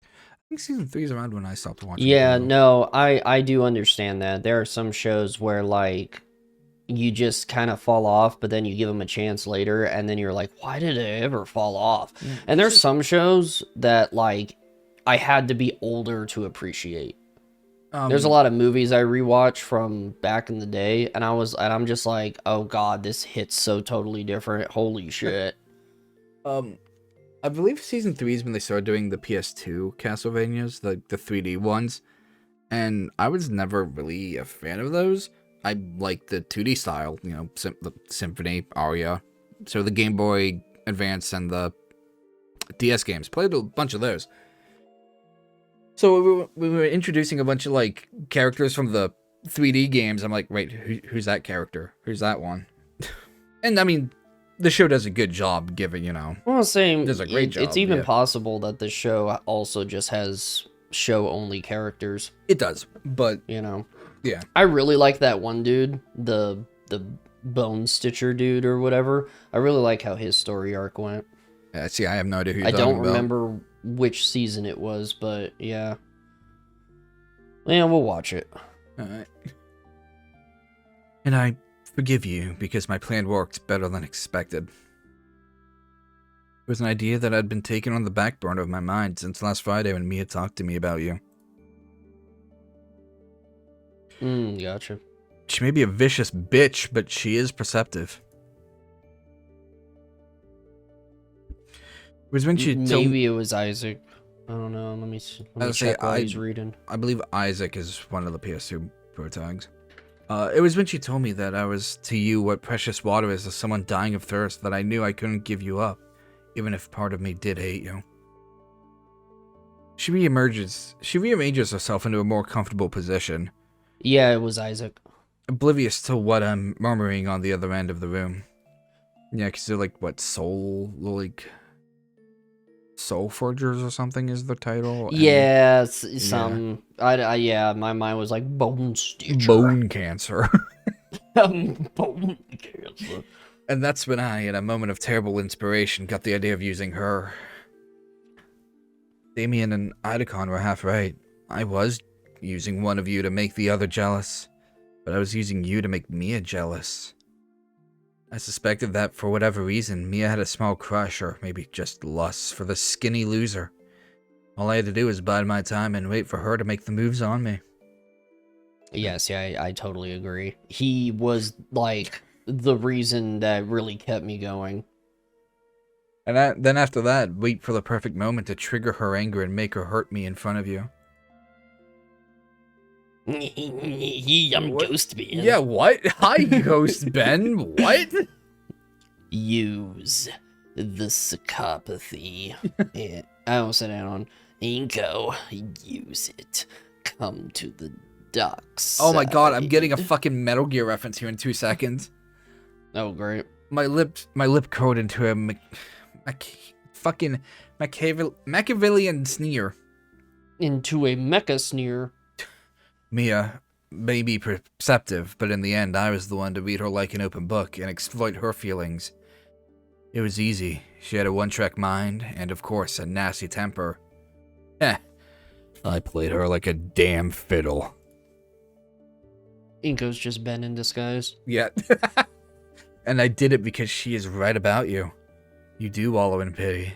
I think season 3 is around when I stopped watching. Yeah, no, I do understand that. There are some shows where, like, you just kind of fall off, but then you give them a chance later, and then you're like, why did I ever fall off? Yeah, and there's some shows that, like, I had to be older to appreciate. There's a lot of movies I rewatch from back in the day, and I'm just like, oh god, this hits so totally different. Holy shit. I believe season 3 is when they started doing the PS2 Castlevanias, the 3D ones, and I was never really a fan of those. I like the 2D style, you know, the Symphony, Aria, so the Game Boy Advance and the DS games. Played a bunch of those. So we were introducing a bunch of, like, characters from the 3D games. I'm like, wait, who's that character? Who's that one? And, I mean, the show does a good job giving, you know. Well, same. Does a great job. It's even possible that the show also just has show-only characters. It does, but... You know. Yeah. I really like that one dude, the Bone Stitcher dude or whatever. I really like how his story arc went. Yeah, see, I have no idea who you're I talking don't about. remember which season it was, but yeah. Yeah, we'll watch it. Alright. And I forgive you because my plan worked better than expected. It was an idea that had been taken on the back burner of my mind since last Friday when Mia talked to me about you. Gotcha. She may be a vicious bitch, but she is perceptive. It was when she Maybe it was Isaac. I don't know. Let me check while he's reading. I believe Isaac is one of the PS2 protags. It was when she told me that I was to you what precious water is to someone dying of thirst that I knew I couldn't give you up, even if part of me did hate you. She rearranges herself into a more comfortable position. Yeah, it was Isaac. Oblivious to what I'm murmuring on the other end of the room. Yeah, because they're like, what, Soul Forgers or something is the title? Yeah, yeah, my mind was like Bone Stitcher. Bone cancer. Bone cancer. And that's when I, in a moment of terrible inspiration, got the idea of using her. Damien and Idacon were half right. I was using one of you to make the other jealous, but I was using you to make Mia jealous. I suspected that, for whatever reason, Mia had a small crush, or maybe just lust, for the skinny loser. All I had to do was bide my time and wait for her to make the moves on me. Yes, yeah, I totally agree. He was, like, the reason that really kept me going. And then after that, wait for the perfect moment to trigger her anger and make her hurt me in front of you. I'm Ghost Ben. Yeah, what? Hi, Ghost Ben. What? Use the psychopathy. Yeah, I almost said it on Inko. Use it. Come to the docks. Oh my god, I'm getting a fucking Metal Gear reference here in 2 seconds. Oh, great. My lip curled into a fucking Machiavellian sneer. Into a mecha sneer. Mia may be perceptive, but in the end, I was the one to read her like an open book and exploit her feelings. It was easy. She had a one-track mind, and of course, a nasty temper. I played her like a damn fiddle. Inko's just Ben in disguise. Yeah. And I did it because she is right about you. You do wallow in pity.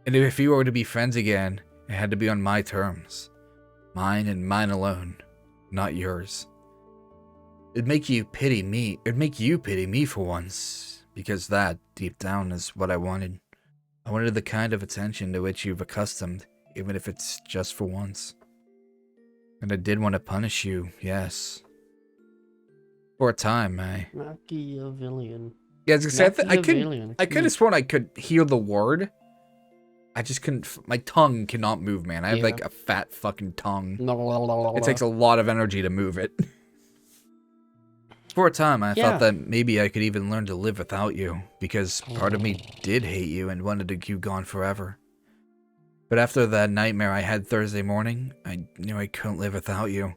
And if you were to be friends again, it had to be on my terms. Mine and mine alone, not yours. It'd make you pity me. It'd make you pity me for once, because that, deep down, is what I wanted. I wanted the kind of attention to which you've accustomed, even if it's just for once. And I did want to punish you, yes. For a time, Machiavellian. Yeah, I was gonna say, Machiavellian. I could have sworn I could hear the word. I just couldn't, my tongue cannot move, man. I have like a fat fucking tongue. It takes a lot of energy to move it. For a time, I thought that maybe I could even learn to live without you, because part of me did hate you and wanted to keep gone forever. But after that nightmare I had Thursday morning, I knew I couldn't live without you,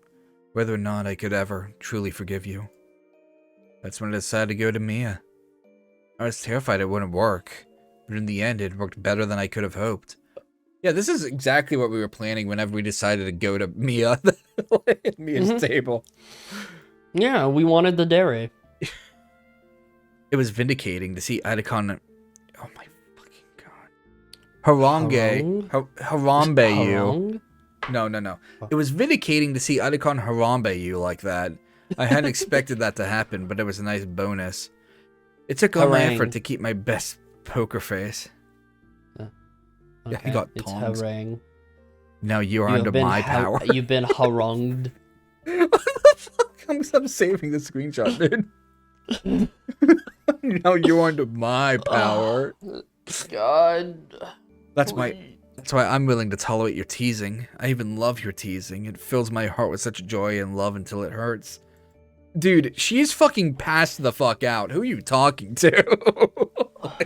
whether or not I could ever truly forgive you. That's when I decided to go to Mia. I was terrified it wouldn't work, but in the end it worked better than I could have hoped. Yeah, this is exactly what we were planning whenever we decided to go to Mia, Mia's table. Yeah, we wanted the dere. It was vindicating to see Idacon. Oh my fucking god. Harambe you. No. It was vindicating to see Idacon harambe you like that. I hadn't expected that to happen, but it was a nice bonus. It took all my effort to keep my best poker face. Okay. Yeah, he got tongs. Harangue. Now you're under my power. You've been harangued. What the fuck? I'm saving the screenshot, dude. Now you're under my power. God. That's why I'm willing to tolerate your teasing. I even love your teasing. It fills my heart with such joy and love until it hurts. Dude, she's fucking passed the fuck out. Who are you talking to?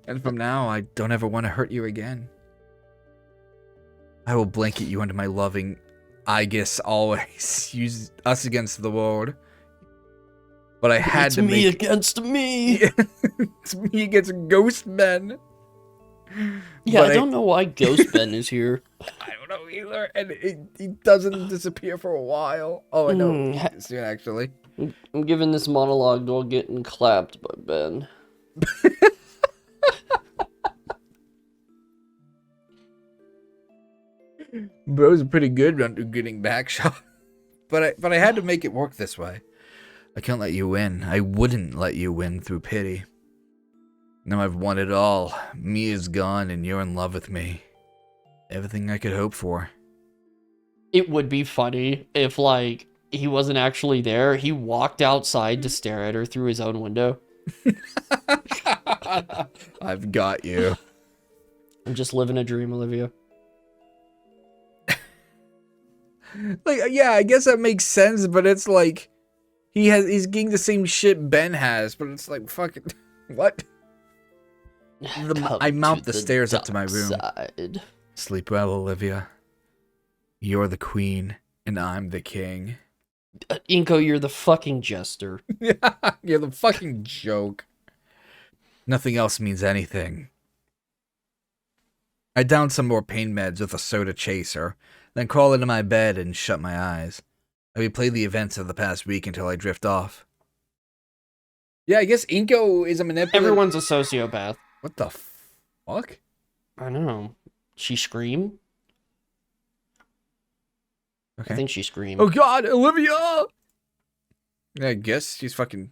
And from now, I don't ever want to hurt you again. I will blanket you under my loving, I guess always. Use us against the world. But I had to make... It's me against me! It's me against Ghost Ben. Yeah, but I don't know why Ghost Ben is here. I don't know either, and he doesn't disappear for a while. Oh, I know, soon actually. I'm giving this monologue while getting clapped by Ben. Bro's pretty good under getting back shot, but I had to make it work this way. I can't let you win. I wouldn't let you win through pity. Now I've won it all. Me is gone and you're in love with me. Everything I could hope for. It would be funny if, like, he wasn't actually there. He walked outside to stare at her through his own window. I've got you. I'm just living a dream, Olivia. Like, yeah, I guess that makes sense, but it's like he's getting the same shit Ben has, but it's like fucking what? I mount the stairs up to my room. Sleep well, Olivia. You're the queen, and I'm the king. Inko, you're the fucking jester. You're the fucking joke. Nothing else means anything. I downed some more pain meds with a soda chaser, then crawl into my bed and shut my eyes. I replay the events of the past week until I drift off. Yeah, I guess Inko is a manipulator. Everyone's a sociopath. What the fuck? I know. She screamed? Okay. I think she screamed. Oh god, Olivia! Yeah, I guess she's fucking...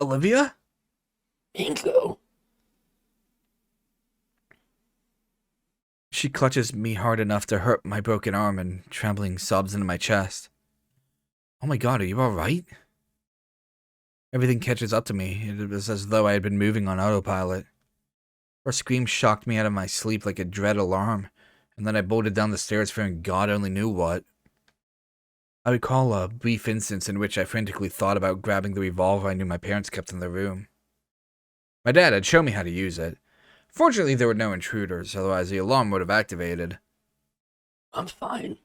Olivia? Inko. She clutches me hard enough to hurt my broken arm and trembling sobs into my chest. Oh my god, are you alright? Everything catches up to me. It was as though I had been moving on autopilot. Her scream shocked me out of my sleep like a dread alarm, and then I bolted down the stairs fearing God only knew what. I recall a brief instance in which I frantically thought about grabbing the revolver I knew my parents kept in their room. My dad had shown me how to use it. Fortunately, there were no intruders, otherwise the alarm would have activated. I'm fine.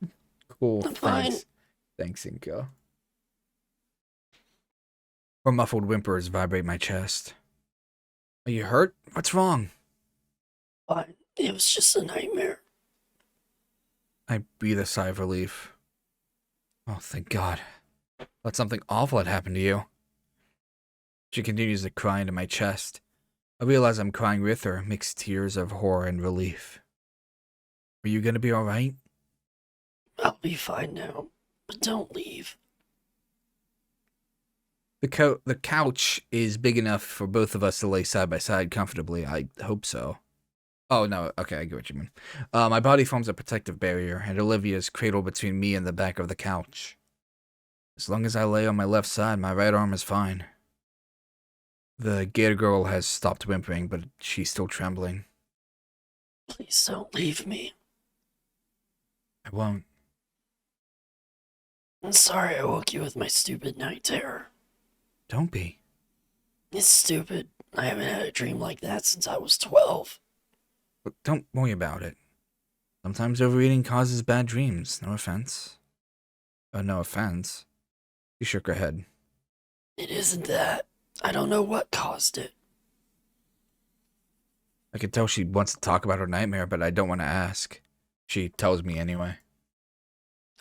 Cool, I'm thanks. fine. Thanks, Inko. Her muffled whimpers vibrate my chest. Are you hurt? What's wrong? Fine. It was just a nightmare. I breathe a sigh of relief. Oh, thank God. Thought something awful had happened to you. She continues to cry into my chest. I realize I'm crying with her, mixed tears of horror and relief. Are you gonna be alright? I'll be fine now, but don't leave. The couch is big enough for both of us to lay side by side comfortably. I hope so. Oh, no. Okay, I get what you mean. My body forms a protective barrier, and Olivia is cradled between me and the back of the couch. As long as I lay on my left side, my right arm is fine. The Gator girl has stopped whimpering, but she's still trembling. Please don't leave me. I won't. I'm sorry I woke you with my stupid night terror. Don't be. It's stupid. I haven't had a dream like that since I was 12. But don't worry about it. Sometimes overeating causes bad dreams. No offense. Oh, no offense. She shook her head. It isn't that. I don't know what caused it. I can tell she wants to talk about her nightmare, but I don't want to ask. She tells me anyway.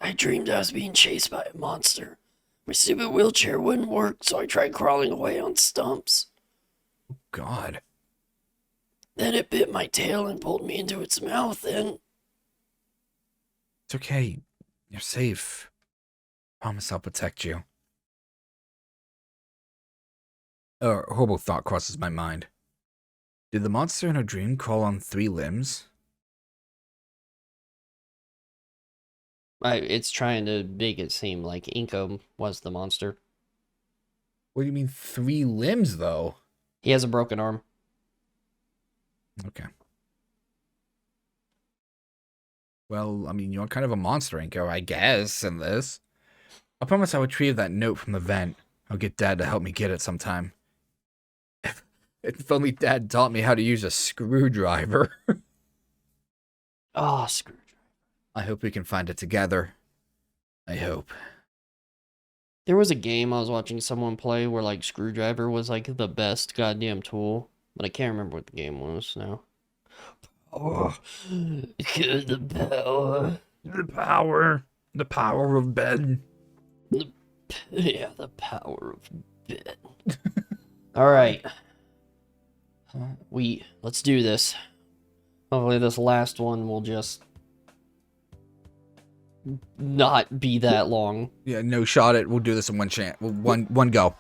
I dreamed I was being chased by a monster. My stupid wheelchair wouldn't work, so I tried crawling away on stumps. God. Then it bit my tail and pulled me into its mouth, and... It's okay. You're safe. Promise I'll protect you. A horrible thought crosses my mind. Did the monster in her dream crawl on 3 limbs? It's trying to make it seem like Inko was the monster. What do you mean 3 limbs, though? He has a broken arm. Okay. Well, I mean, you're kind of a monster, Inko, I guess, in this. I promise I'll retrieve that note from the vent. I'll get Dad to help me get it sometime. If only Dad taught me how to use a screwdriver. Oh, screwdriver. I hope we can find it together. I hope. There was a game I was watching someone play where, like, screwdriver was, like, the best goddamn tool. But I can't remember what the game was now. Oh, the power. The power. The power of bed. Yeah, the power of bed. Alright. Let's do this. Hopefully this last one will just not be that long. Yeah, no shot it. We'll do this in one chance. One go.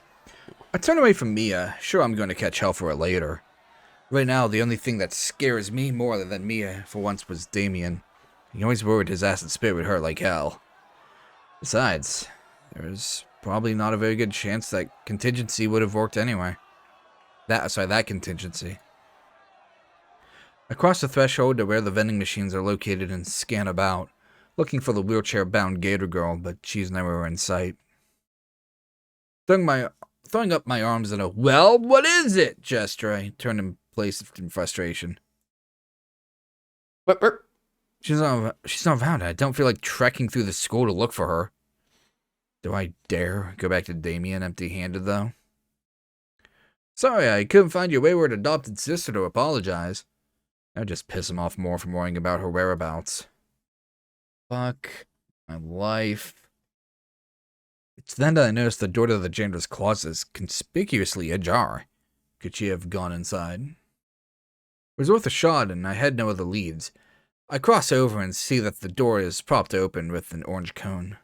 I turn away from Mia. Sure, I'm going to catch hell for it later. Right now, the only thing that scares me more than Mia for once was Damien. He always worried his acid spit would hurt like hell. Besides, there's probably not a very good chance that contingency would have worked anyway. That contingency. I cross the threshold to where the vending machines are located and scan about, looking for the wheelchair-bound Gator girl, but she's nowhere in sight. Throwing up my arms in a, well, what is it gesture, I turn in place in frustration. She's not around. I don't feel like trekking through the school to look for her. Do I dare go back to Damien empty-handed, though? Sorry, I couldn't find your wayward adopted sister to apologize. I'd just piss him off more from worrying about her whereabouts. Fuck my life. It's then that I noticed the door to the janitor's closet is conspicuously ajar. Could she have gone inside? It was worth a shot, and I had no other leads. I cross over and see that the door is propped open with an orange cone.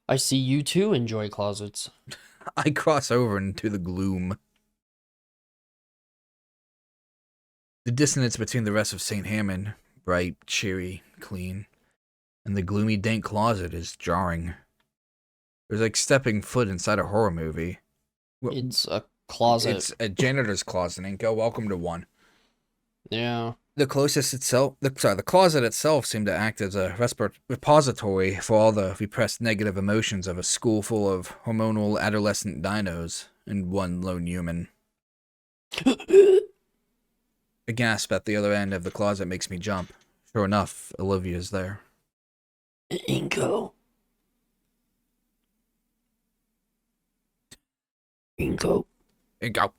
I see you too enjoy closets. I cross over into the gloom. The dissonance between the rest of St. Hammond, bright, cheery, clean, and the gloomy, dank closet is jarring. It was like stepping foot inside a horror movie. It's a closet. It's a janitor's closet, Inko. Welcome to one. Yeah. The closet itself seemed to act as a repository for all the repressed negative emotions of a school full of hormonal adolescent dinos and one lone human. A gasp at the other end of the closet makes me jump. Sure enough, Olivia's there. Inko. Inko. Inko.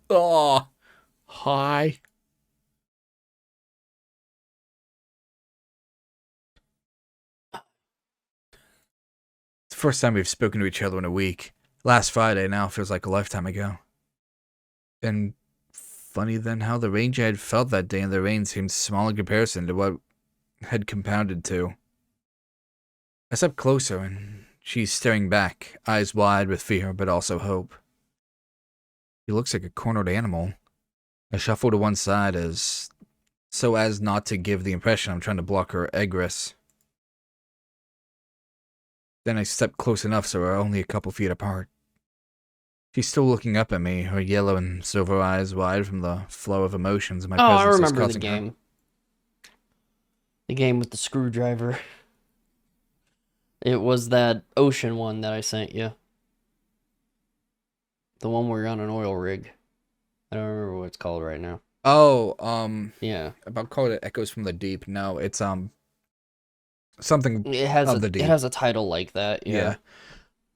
Oh, hi. the first time we've spoken to each other in a week. Last Friday now feels like a lifetime ago. And funny then how the range I had felt that day in the rain seemed small in comparison to what had compounded to. I stepped closer, and she's staring back, eyes wide with fear but also hope. He looks like a cornered animal. I shuffle to one side so as not to give the impression I'm trying to block her egress. Then I step close enough so we're only a couple feet apart. She's still looking up at me, her yellow and silver eyes wide from the flow of emotions my presence is causing her. Oh, I remember the game. The game with the screwdriver. It was that ocean one that I sent you. The one where you're on an oil rig. I don't remember what it's called right now. Oh, yeah. About called it Echoes from the Deep. No, it's something it has of the deep. It has a title like that. Yeah.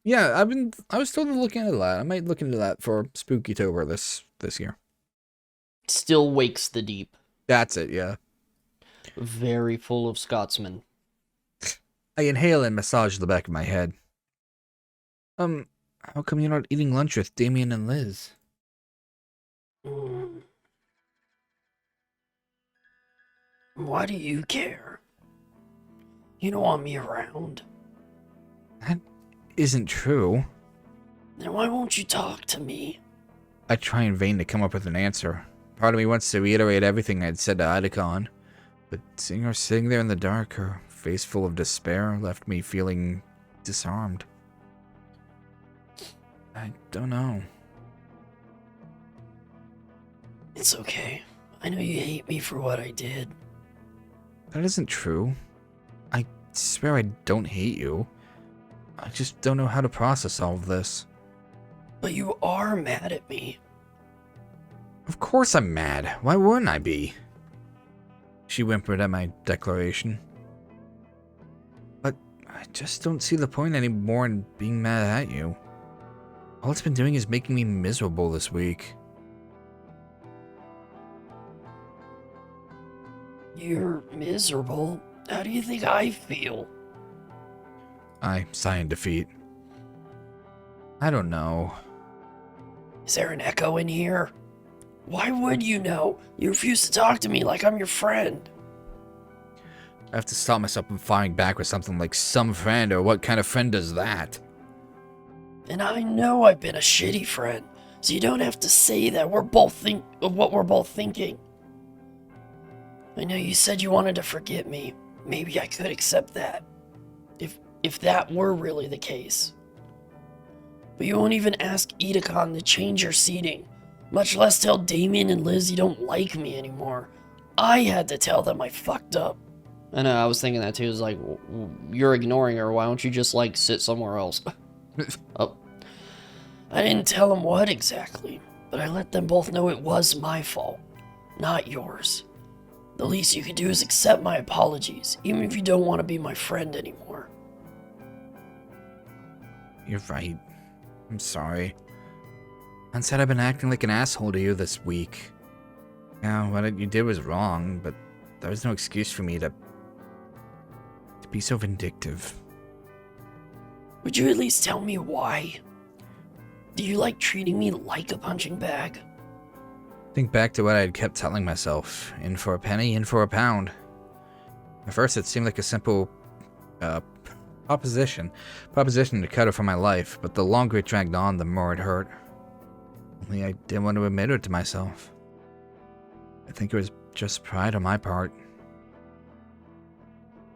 Yeah, I was still looking into that. I might look into that for Spookytober this year. Still wakes the deep. That's it, yeah. Very full of Scotsmen. I inhale and massage the back of my head. How come you're not eating lunch with Damien and Liz? Why do you care? You don't want me around. That isn't true. Then why won't you talk to me? I try in vain to come up with an answer. Part of me wants to reiterate everything I'd said to Idacon, but seeing her sitting there in the dark, her face full of despair, left me feeling disarmed. I don't know. It's okay. I know you hate me for what I did. That isn't true. I swear I don't hate you. I just don't know how to process all of this. But you are mad at me. Of course I'm mad. Why wouldn't I be? She whimpered at my declaration. But I just don't see the point anymore in being mad at you. All it's been doing is making me miserable this week. You're miserable? How do you think I feel? I sigh in defeat. I don't know. Is there an echo in here? Why would you know? You refuse to talk to me like I'm your friend. I have to stop myself from firing back with something like some friend, or what kind of friend does that? And I know I've been a shitty friend, so you don't have to say that we're both what we're both thinking. I know you said you wanted to forget me. Maybe I could accept that. If that were really the case. But you won't even ask Idacon to change your seating, much less tell Damien and Liz you don't like me anymore. I had to tell them I fucked up. I know, I was thinking that too. It's like, you're ignoring her. Why don't you just, like, sit somewhere else? Oh. I didn't tell them what exactly, but I let them both know it was my fault, not yours. The least you can do is accept my apologies, even if you don't want to be my friend anymore. You're right. I'm sorry. I said I've been acting like an asshole to you this week. Yeah, what you did was wrong, but there was no excuse for me to be so vindictive. Would you at least tell me why? Do you like treating me like a punching bag? Think back to what I had kept telling myself. In for a penny, in for a pound. At first it seemed like a simple proposition to cut her from my life, but the longer it dragged on, the more it hurt. Only I didn't want to admit it to myself. I think it was just pride on my part.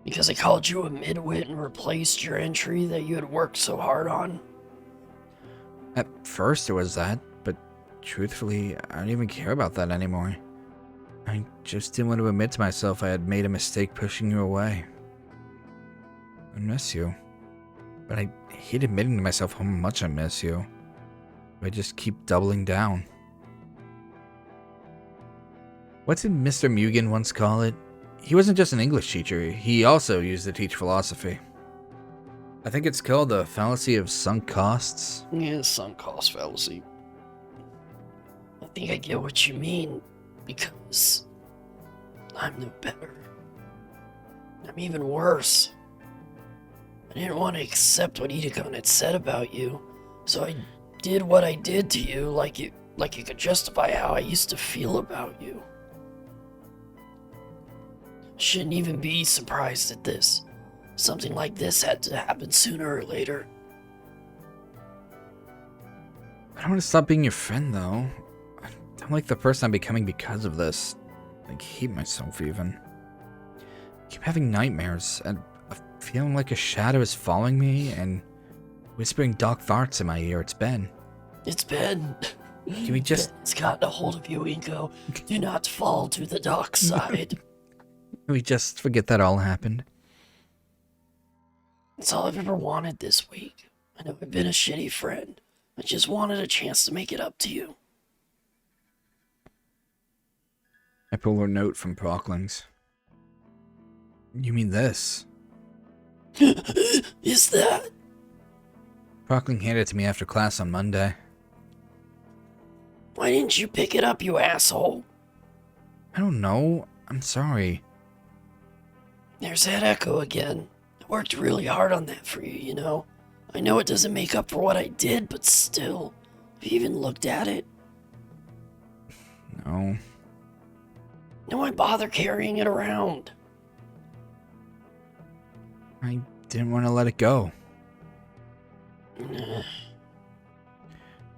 Because I called you a midwit and replaced your entry that you had worked so hard on? At first it was that, but truthfully, I don't even care about that anymore. I just didn't want to admit to myself I had made a mistake pushing you away. I miss you. But I hate admitting to myself how much I miss you. I just keep doubling down. What did Mr. Mugen once call it? He wasn't just an English teacher, he also used to teach philosophy. I think it's called the fallacy of sunk costs. Yeah, sunk cost fallacy. I think I get what you mean, because I'm no better. I'm even worse. I didn't want to accept what Itakon had said about you, so I did what I did to you like it could justify how I used to feel about you. Shouldn't even be surprised at this. Something like this had to happen sooner or later. I don't want to stop being your friend, though. I don't like the person I'm becoming because of this. I hate myself, even. I keep having nightmares, and a feeling like a shadow is following me and whispering dark farts in my ear. It's Ben. It's Ben. Can we just... It's gotten a hold of you, Inko. Do not fall to the dark side. Can we just forget that all happened? It's all I've ever wanted this week. I know I've been a shitty friend. I just wanted a chance to make it up to you. I pull her note from Prockling's. You mean this? Is that? Prockling handed it to me after class on Monday. Why didn't you pick it up, you asshole? I don't know. I'm sorry. There's that echo again. I worked really hard on that for you, you know? I know it doesn't make up for what I did, but still. Have you even looked at it? No. No, why bother carrying it around? I didn't want to let it go.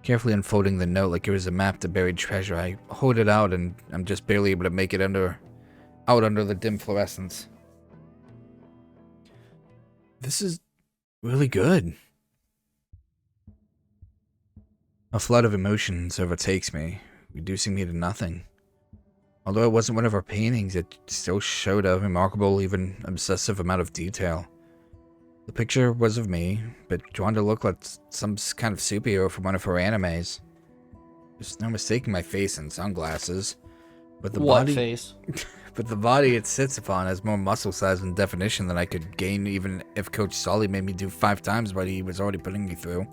Carefully unfolding the note like it was a map to buried treasure, I hold it out and I'm just barely able to make it out under the dim fluorescence. This is really good. A flood of emotions overtakes me, reducing me to nothing. Although it wasn't one of her paintings, it still showed a remarkable, even obsessive amount of detail. The picture was of me, but drawn to look like some kind of superhero from one of her animes. There's no mistaking my face and sunglasses. But the What body, face? But the body it sits upon has more muscle size and definition than I could gain even if Coach Solly made me do 5 times what he was already putting me through.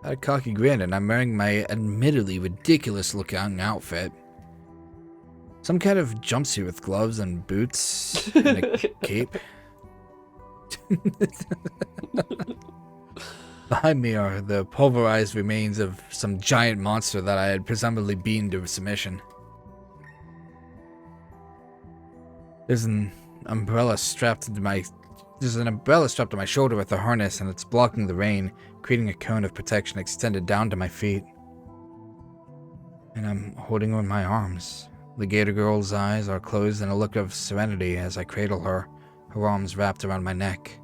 I had a cocky grin, and I'm wearing my admittedly ridiculous looking outfit. Some kind of jumpsuit with gloves and boots and a cape. Behind me are the pulverized remains of some giant monster that I had presumably beaten to submission. There's an umbrella strapped to my shoulder with a harness, and it's blocking the rain, creating a cone of protection extended down to my feet. And I'm holding her in my arms. The Gator girl's eyes are closed in a look of serenity as I cradle her, her arms wrapped around my neck.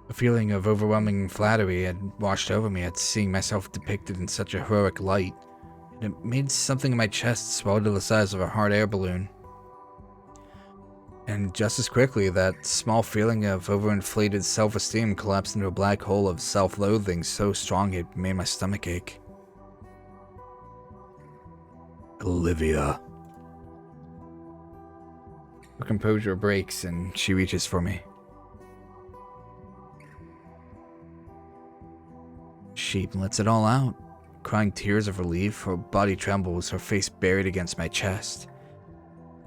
A feeling of overwhelming flattery had washed over me at seeing myself depicted in such a heroic light, and it made something in my chest swell to the size of a hot air balloon. And just as quickly, that small feeling of overinflated self-esteem collapsed into a black hole of self-loathing so strong it made my stomach ache. Olivia. Her composure breaks and she reaches for me. She lets it all out, crying tears of relief. Her body trembles, her face buried against my chest.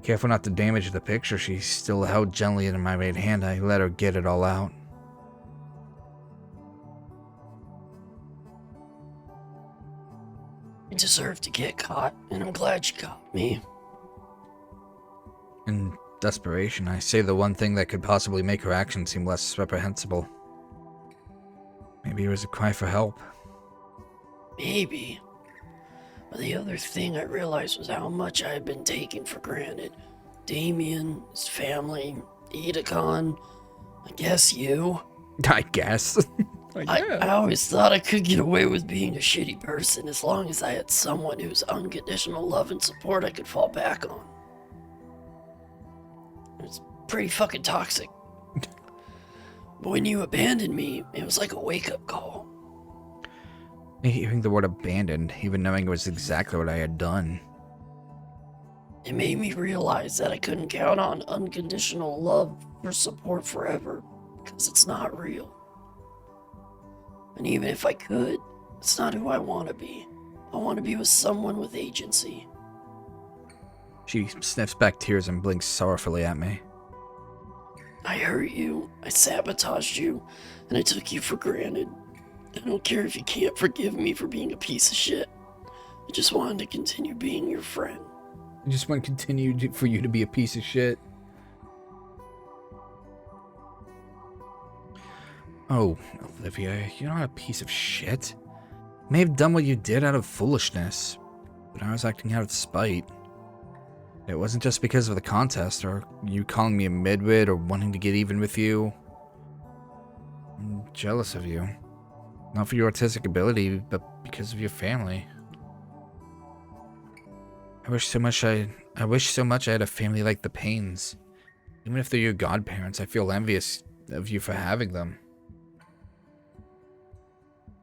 Careful not to damage the picture she still held gently in my right hand, I let her get it all out. I deserve to get caught, and I'm glad you caught me. In desperation, I say the one thing that could possibly make her action seem less reprehensible. Maybe it was a cry for help. Maybe. But the other thing I realized was how much I had been taking for granted. Damien, his family, Itakon, I guess you. I guess. I always thought I could get away with being a shitty person as long as I had someone whose unconditional love and support I could fall back on. It's pretty fucking toxic. But when you abandoned me, it was like a wake-up call. Hearing the word abandoned, even knowing it was exactly what I had done. It made me realize that I couldn't count on unconditional love or support forever, because it's not real. And even if I could, it's not who I want to be. I want to be with someone with agency. She sniffs back tears and blinks sorrowfully at me. I hurt you, I sabotaged you, and I took you for granted. I don't care if you can't forgive me for being a piece of shit. I just wanted to continue being your friend. I just want to continue for you to be a piece of shit. Oh, Olivia, you're not a piece of shit. You may have done what you did out of foolishness, but I was acting out of spite. It wasn't just because of the contest, or you calling me a midwit, or wanting to get even with you. I'm jealous of you. Not for your artistic ability, but because of your family. I wish so much I had a family like the Paynes. Even if they're your godparents, I feel envious of you for having them.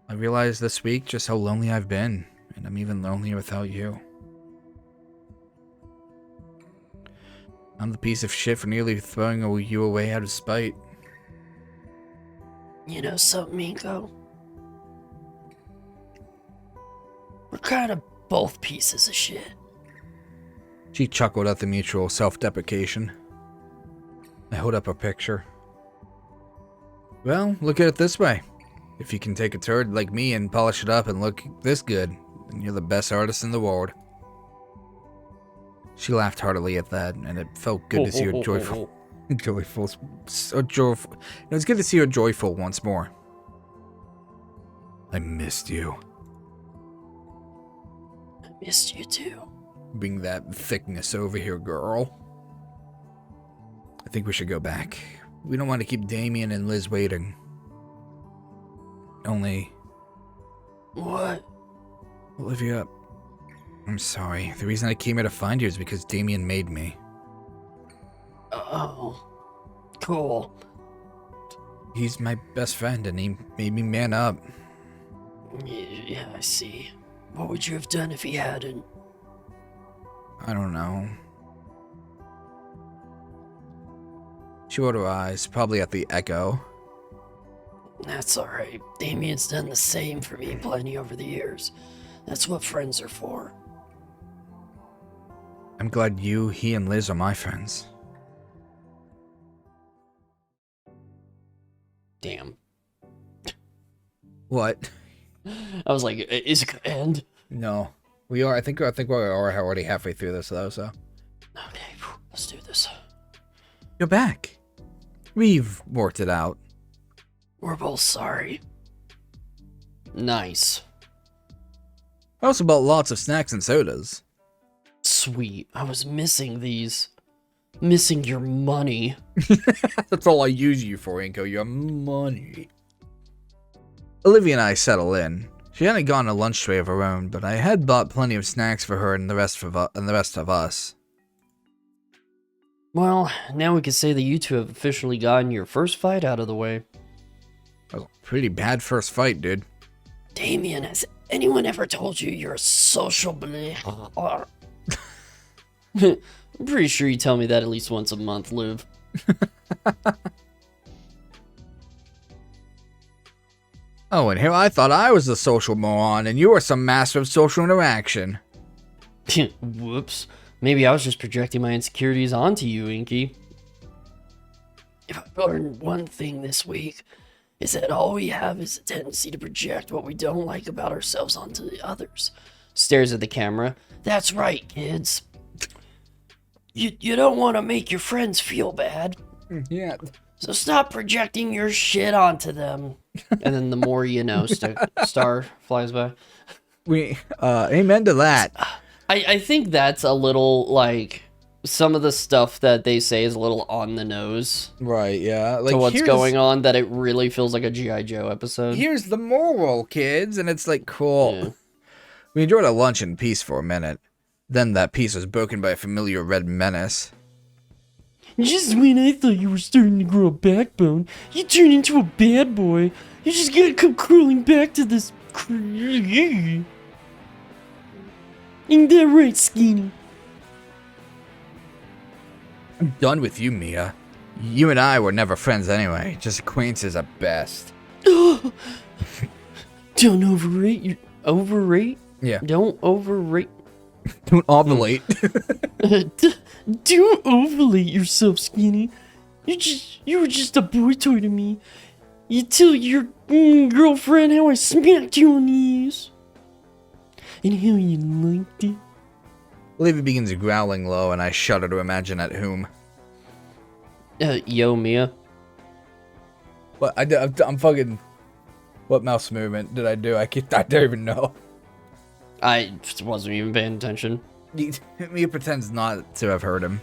I realized this week just how lonely I've been, and I'm even lonelier without you. I'm the piece of shit for nearly throwing you away out of spite. You know something, Minko? We're kind of both pieces of shit. She chuckled at the mutual self-deprecation. I hold up a picture. Well, look at it this way. If you can take a turd like me and polish it up and look this good, then you're the best artist in the world. She laughed heartily at that, and it felt good to see her joyful. It was good to see her joyful once more. I missed you. I missed you too. Bring that thickness over here, girl. I think we should go back. We don't want to keep Damien and Liz waiting. Only... What? Olivia, I'm sorry. The reason I came here to find you is because Damien made me. Oh, cool. He's my best friend, and he made me man up. Yeah, I see. What would you have done if he hadn't? I don't know. She rolled her eyes, probably at the echo. That's alright. Damien's done the same for me plenty over the years. That's what friends are for. I'm glad he and Liz are my friends. Damn. What? I was like, is it gonna end? No. We are, I think we're already halfway through this though, so. Okay, let's do this. You're back. We've worked it out. We're both sorry. Nice. I also bought lots of snacks and sodas. Sweet. I was missing these. Missing your money. That's all I use you for, Inko. Your money. Olivia and I settle in. She hadn't gone a lunch tray of her own, but I had bought plenty of snacks for her and the rest of us. Well, now we can say that you two have officially gotten your first fight out of the way. That was a pretty bad first fight, dude. Damien, has anyone ever told you you're a social or I'm pretty sure you tell me that at least once a month, Liv. Oh, and here I thought I was the social moron, and you were some master of social interaction. Whoops. Maybe I was just projecting my insecurities onto you, Inky. If I've learned one thing this week, is that all we have is a tendency to project what we don't like about ourselves onto the others. Stares at the camera. That's right, kids. You don't want to make your friends feel bad. Yeah. So stop projecting your shit onto them. And then the more you know, star flies by. Amen to that. I think that's a little, like, some of the stuff that they say is a little on the nose. Right, yeah. Like, to what's going on, that it really feels like a G.I. Joe episode. Here's the moral, kids. And it's like, cool. Yeah. We enjoyed our lunch in peace for a minute. Then that peace was broken by a familiar red menace. Just when I thought you were starting to grow a backbone, you turned into a bad boy. You just gotta come crawling back to this. Ain't that right, Skinny? I'm done with you, Mia. You and I were never friends anyway, just acquaintances at best. Don't overrate your... Overrate? Yeah. Don't overrate... Don't ovulate. Don't overlate yourself, Skinny. You were just a boy toy to me. You tell your girlfriend how I smacked you on the ears. And how you liked it. Olivia begins growling low, and I shudder to imagine at whom. Yo, Mia. What? I'm fucking... What mouse movement did I do? I don't even know. I wasn't even paying attention. Mia pretends not to have heard him.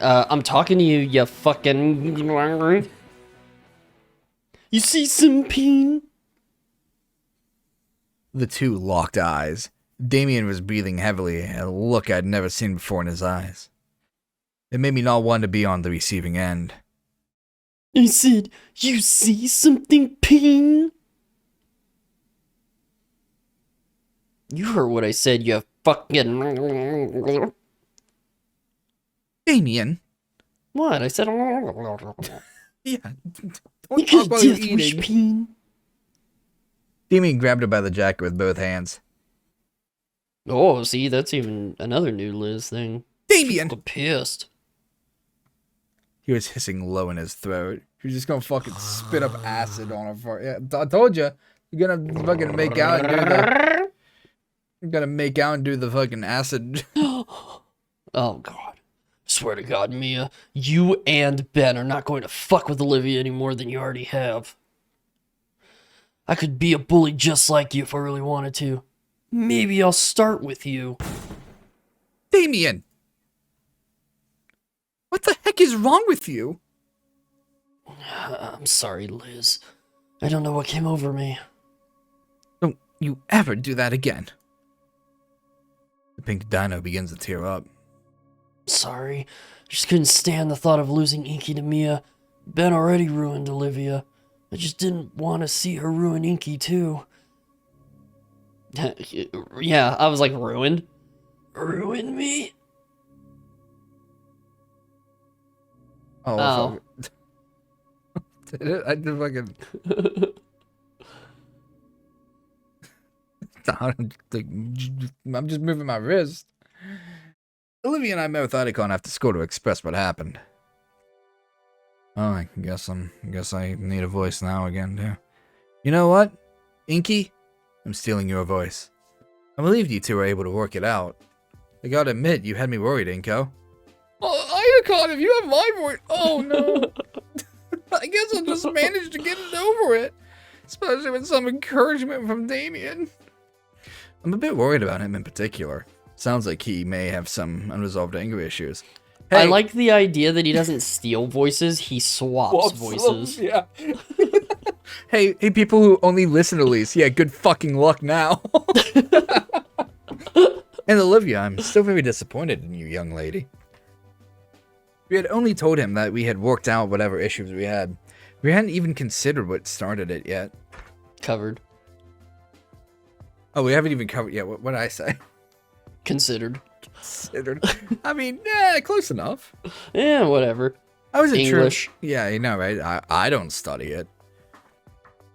I'm talking to you, you fucking... You see some pain? The two locked eyes. Damien was breathing heavily, a look I'd never seen before in his eyes. It made me not want to be on the receiving end. I said, you see something, pain? You heard what I said, you fucking... Damien? What? I said... Yeah, don't Because talk while you're death wish, eating. pain. Damien grabbed her by the jacket with both hands. Oh, see, that's even another new Liz thing. Damien! I'm pissed. He was hissing low in his throat. He was just gonna fucking spit up acid on her fart. Yeah, I told you. You're gonna fucking make out and do the... You're gonna make out and do the fucking acid. Oh, God. Swear to God, Mia, you and Ben are not going to fuck with Olivia any more than you already have. I could be a bully just like you if I really wanted to. Maybe I'll start with you. Damien! What the heck is wrong with you? I'm sorry, Liz. I don't know what came over me. Don't you ever do that again. The pink dino begins to tear up. Sorry. I just couldn't stand the thought of losing Inky to Mia. Ben already ruined Olivia. I just didn't want to see her ruin Inky, too. Yeah, I was like, ruined? Ruin me? Oh. Did it? I did fucking... I'm just moving my wrist. Olivia and I met with Idicon after school to express what happened. Oh, I guess I need a voice now again, too. You know what? Inky? I'm stealing your voice. I believed you two were able to work it out. I gotta admit, you had me worried, Inko. Oh, Idicon, if you have my voice... Oh, no. I guess I'll just manage to get it over it. Especially with some encouragement from Damien. I'm a bit worried about him in particular. Sounds like he may have some unresolved anger issues. Hey. I like the idea that he doesn't steal voices, he swaps voices. Yeah. hey, people who only listen to Lise, yeah, good fucking luck now. And Olivia, I'm still very disappointed in you, young lady. We had only told him that we had worked out whatever issues we had. We hadn't even considered what started it yet. Covered. Oh, we haven't even covered yet. What did I say? Considered. Considered. I mean, yeah, close enough. Yeah, whatever. I wasn't English. sure. Yeah, you know, right? I don't study it.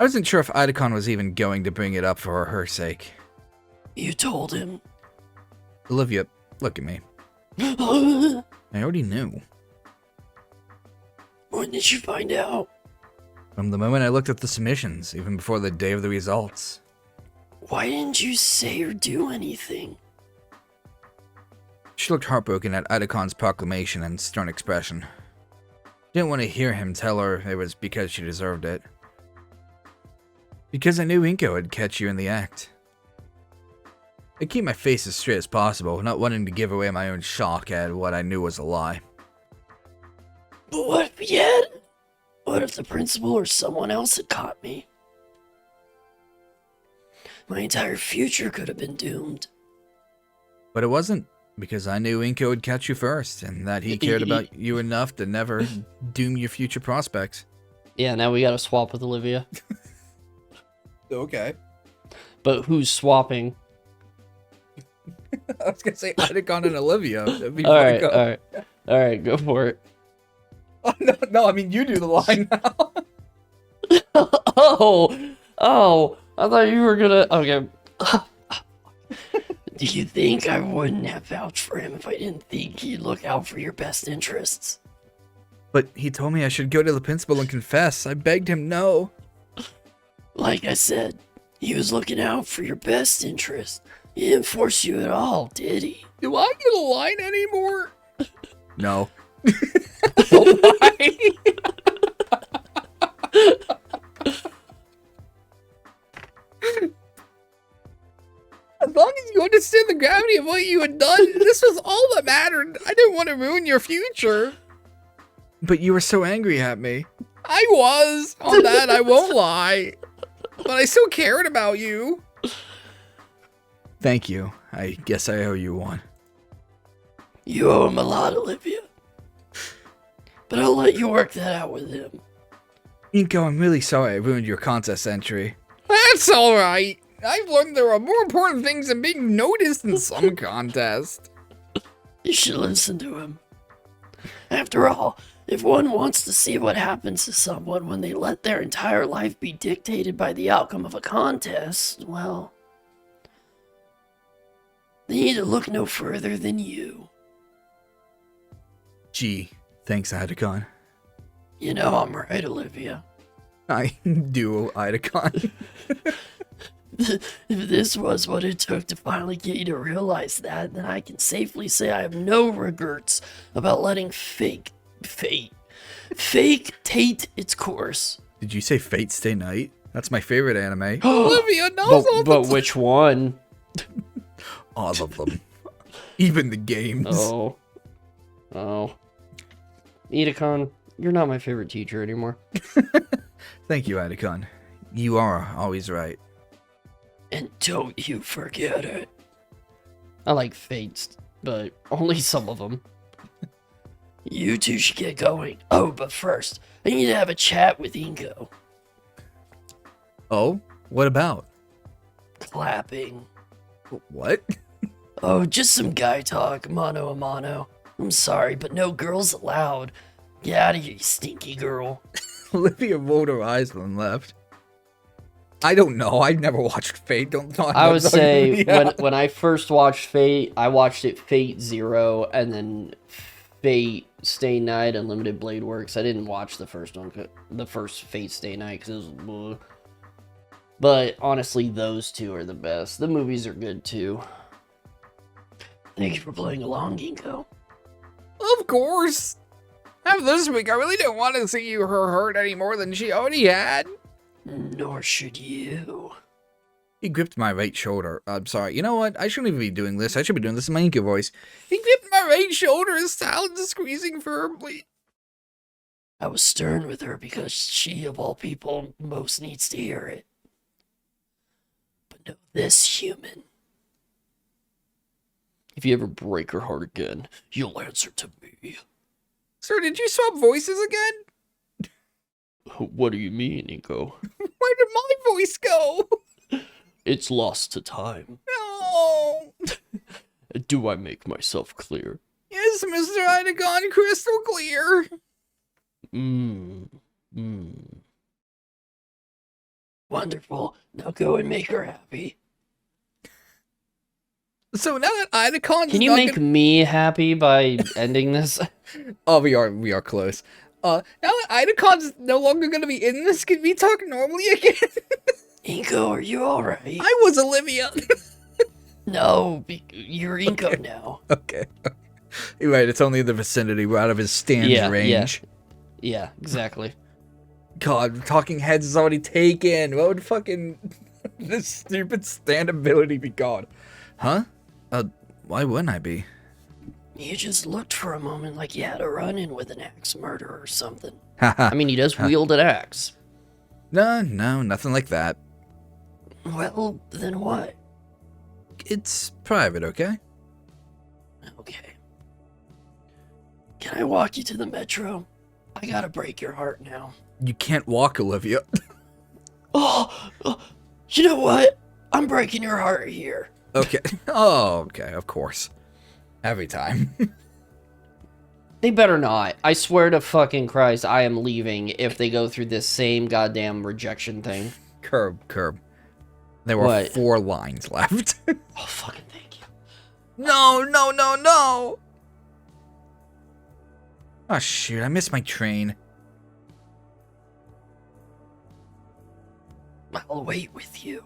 I wasn't sure if Idicon was even going to bring it up for her sake. You told him. Olivia, look at me. I already knew. When did you find out? From the moment I looked at the submissions, even before the day of the results. Why didn't you say or do anything? She looked heartbroken at Idicon's proclamation and stern expression. Didn't want to hear him tell her it was because she deserved it. Because I knew Inko would catch you in the act. I keep my face as straight as possible, not wanting to give away my own shock at what I knew was a lie. But what if he had? What if the principal or someone else had caught me? My entire future could have been doomed. But it wasn't, because I knew Inko would catch you first, and that he cared about you enough to never doom your future prospects. Yeah, now we gotta swap with Olivia. Okay. But who's swapping? I was gonna say Idicon and Olivia. Alright, go for it. Oh, no, I mean, you do the line now. Oh, I thought you were gonna, okay. Do you think I wouldn't have vouched for him if I didn't think he'd look out for your best interests? But he told me I should go to the principal and confess. I begged him no. Like I said, he was looking out for your best interest. He didn't force you at all, did he? Do I get a line anymore? No. Why? As long as you understand the gravity of what you had done, this was all that mattered. I didn't want to ruin your future. But you were so angry at me. I was. On that, I won't lie. But I still cared about you. Thank you. I guess I owe you one. You owe him a lot, Olivia. But I'll let you work that out with him. Inko, I'm really sorry I ruined your contest entry. That's alright. I've learned there are more important things than being noticed in some contest. You should listen to him. After all, if one wants to see what happens to someone when they let their entire life be dictated by the outcome of a contest, well, they need to look no further than you. Gee, thanks, Idacon. You know I'm right, Olivia. I do, Idacon. If this was what it took to finally get you to realize that, then I can safely say I have no regrets about letting fate tate its course. Did you say Fate Stay Night? That's my favorite anime. Olivia knows all But which one? all of them. Even the games. Oh. Idacon, you're not my favorite teacher anymore. Thank you, Idacon. You are always right. And don't you forget it. I like fates, but only some of them. You two should get going. Oh, but first, I need to have a chat with Inko. Oh? What about? Clapping. What? Oh, just some guy talk, mano a mano. I'm sorry, but no girls allowed. Get out of here, you stinky girl. Olivia rolled her eyes and left. I don't know. I've never watched Fate. Don't talk. I would say when I first watched Fate, I watched it Fate Zero and then Fate Stay Night Unlimited Blade Works. I didn't watch the first one, the first Fate Stay Night, because it was. But honestly, those two are the best. The movies are good too. Thank you for playing along, Inko. Of course. After this week, I really didn't want to see her hurt any more than she already had. Nor should you. He gripped my right shoulder. I'm sorry. You know what? I shouldn't even be doing this. I should be doing this in my Inko voice. He gripped my right shoulder, his talons squeezing firmly. I was stern with her because she, of all people, most needs to hear it. But know this, human. If you ever break her heart again, You'll answer to me. Sir, did you swap voices again? what do you mean, Inko? Where did my voice go? It's lost to time. No. Do I make myself clear? Yes, Mr. Idacon, crystal clear. Wonderful. Now go and make her happy. So now that Idacon, Can you make me happy by ending this? Oh, we are close. Now that Idacon's no longer gonna be in this, can we talk normally again? Inko, are you alright? I was Olivia. No, you're Inko now. Okay. You're right, it's only in the vicinity. We're out of his stand range. Yeah, exactly. God, Talking Heads is already taken. What would fucking this stupid stand ability be called? Huh? Why wouldn't I be? You just looked for a moment like you had a run-in with an axe murderer or something. I mean, he does wield an axe. No, nothing like that. Well, then what? It's private, okay? Okay. Can I walk you to the metro? I gotta break your heart now. You can't walk, Olivia. Oh, you know what? I'm breaking your heart here. Okay. Oh, okay, of course. Every time. They better not. I swear to fucking Christ, I am leaving if they go through this same goddamn rejection thing. Kerb. There were What? 4 lines left. Oh, fucking thank you. No. Oh, shoot. I missed my train. I'll wait with you.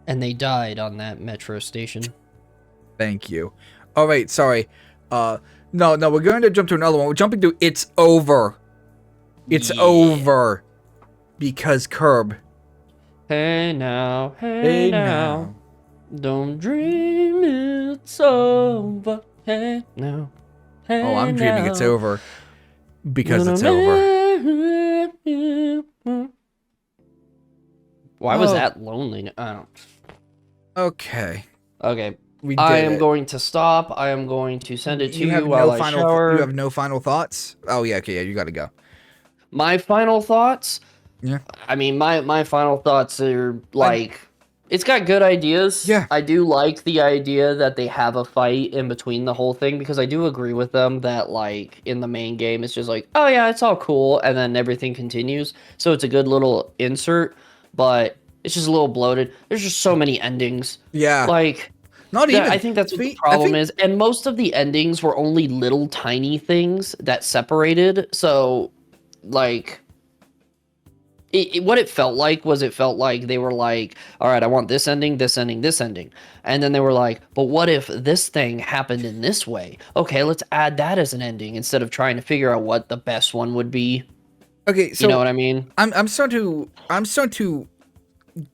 And they died on that metro station. Thank you. All right, sorry. No, we're going to jump to another one. We're jumping to It's Over. It's over. Because Kerb. Hey now, hey now. Don't dream it's over. Hey now. Hey Oh, I'm dreaming now. it's over. Because it's over. Why was Oh. that lonely? I don't. Okay. Okay. We did I am it. going to stop. I am going to send it to you have while no I final shower. You have no final thoughts? Oh, yeah, okay, yeah, you gotta go. My final thoughts? Yeah. I mean, my final thoughts are like, it's got good ideas. Yeah. I do like the idea that they have a fight in between the whole thing, because I do agree with them that, like, in the main game, it's just like, oh yeah, it's all cool, and then everything continues. So it's a good little insert, but it's just a little bloated. There's just so many endings. Yeah. Like, Not even. I think that's what the problem is. And most of the endings were only little tiny things that separated. So, like, what it felt like was they were like, all right, I want this ending, this ending, this ending. And then they were like, but what if this thing happened in this way? Okay, let's add that as an ending instead of trying to figure out what the best one would be. Okay, so you know what I mean? I'm starting to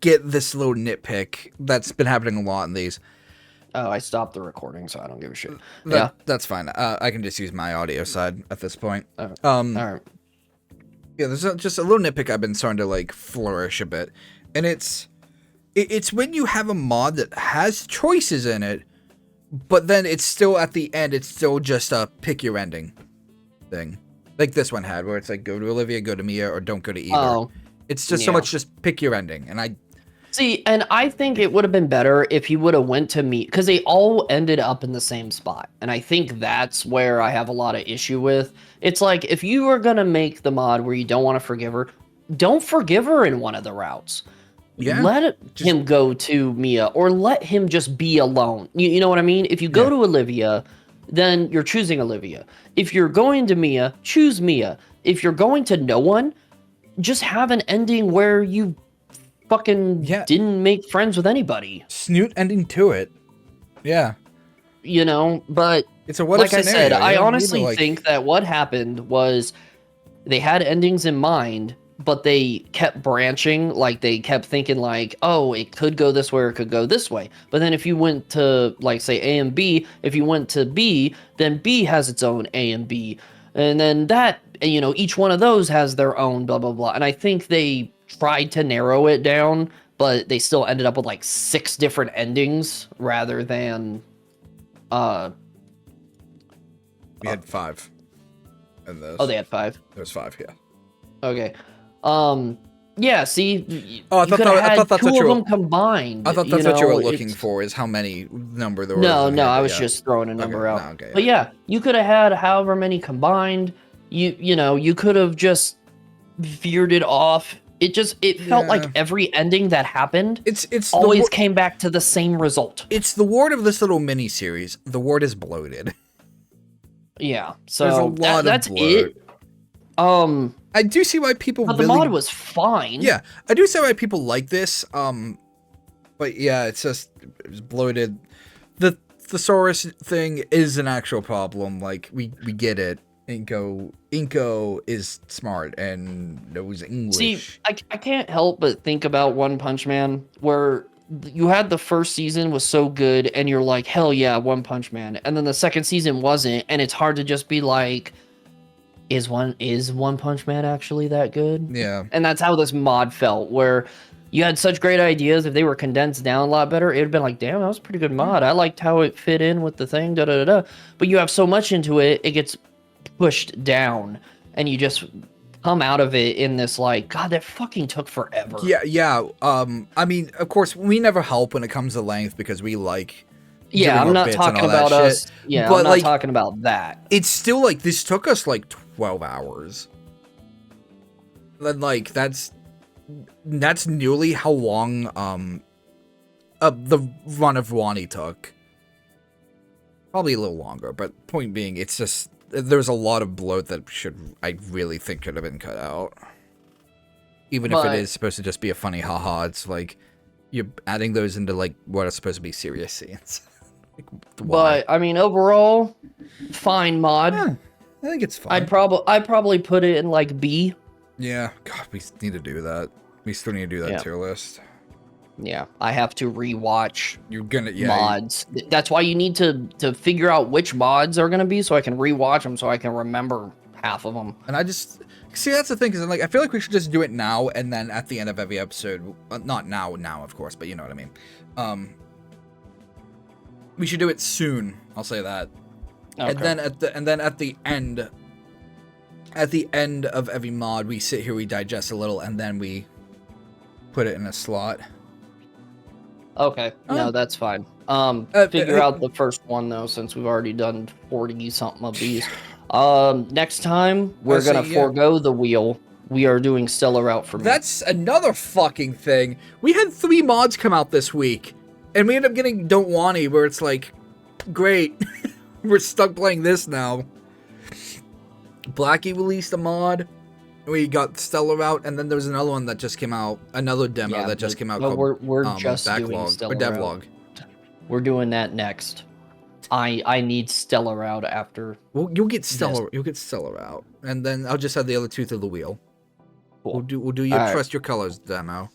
get this little nitpick that's been happening a lot in these. Oh, I stopped the recording, so I don't give a shit. Yeah, That's fine. I can just use my audio side at this point. all right. Yeah, there's just a little nitpick I've been starting to like flourish a bit, and it's when you have a mod that has choices in it, but then it's still at the end, it's still just a pick your ending thing, like this one had, where it's like go to Olivia, go to Mia, or don't go to either. Oh, it's just so much just pick your ending, and I see, and I think it would have been better if he would have went to meet, because they all ended up in the same spot, and I think that's where I have a lot of issue with. It's like, if you are gonna make the mod where you don't want to forgive her, don't forgive her in one of the routes. Yeah, let him go to Mia, or let him just be alone. You know what I mean? If you go to Olivia, then you're choosing Olivia. If you're going to Mia, choose Mia. If you're going to no one, just have an ending where you fucking didn't make friends with anybody. Snoot ending to it. Yeah. You know, but it's a what like if I scenario. said, I honestly think that what happened was they had endings in mind, but they kept branching. Like, they kept thinking like, oh, it could go this way or it could go this way. But then if you went to, like, say A and B, if you went to B, then B has its own A and B. And then that, you know, each one of those has their own blah, blah, blah. And I think they tried to narrow it down, but they still ended up with like 6 different endings rather than we had 5 in this. Oh, they had 5. There's 5, yeah. Okay. Yeah, see, I thought that's two what you of were, them combined. I thought that's what you were looking for, is how many number there was. No, I was just throwing a number out. No, okay, but yeah, you could have had however many combined. You know, you could have just veered it off. It felt like every ending that happened, it's always came back to the same result. It's the word of this little mini series. The word is bloated. Yeah, so there's a lot that's of bloat. It. I do see why people. But the mod was fine. Yeah, I do see why people like this. But yeah, it's just bloated. The thesaurus thing is an actual problem. Like we get it. Inko is smart and knows English. See, I can't help but think about One Punch Man, where you had the first season was so good, and you're like, hell yeah, One Punch Man, and then the second season wasn't, and it's hard to just be like, is One Punch Man actually that good? Yeah. And that's how this mod felt, where you had such great ideas. If they were condensed down a lot better, it would have been like, damn, that was a pretty good mod. I liked how it fit in with the thing, da-da-da-da. But you have so much into it, it gets pushed down, and you just come out of it in this like, God, that fucking took forever. Yeah. I mean, of course, we never help when it comes to length because we like. Yeah, I'm not talking about us. Yeah, but I'm not talking about that. It's still like this took us like 12 hours. Then like that's nearly how long the run of Wani took. Probably a little longer, but point being, it's just there's a lot of bloat that I really think could have been cut out. Even if it is supposed to just be a funny haha, it's like you're adding those into like what are supposed to be serious scenes. Like, why? But I mean, overall, fine mod. Yeah, I think it's fine. I'd probably put it in like B. Yeah, God, we need to do that. We still need to do that tier list. Yeah, I have to rewatch mods. That's why you need to figure out which mods are gonna be, so I can rewatch them, so I can remember half of them. And I just see that's the thing, because like I feel like we should just do it now, and then at the end of every episode, not now, of course, but you know what I mean. We should do it soon. I'll say that. Okay. And then at the end of every mod, we sit here, we digest a little, and then we put it in a slot. Okay, no, that's fine. Figure out the first one, though, since we've already done 40-something of these. Next time, we're gonna forego the wheel. We are doing Stellar Route for me. That's another fucking thing. We had 3 mods come out this week, and we ended up getting Don't Wani, where it's like, great, we're stuck playing this now. Blackie released a mod. We got Stellar Route, and then there was another one that just came out, another demo that just came out called we're just doing Stellar Devlog. We're doing that next. I need Stellar Route after. Well, you'll get Stellar Route, and then I'll just have the other 2 through the wheel. Cool. We'll do your Trust Your Colors demo.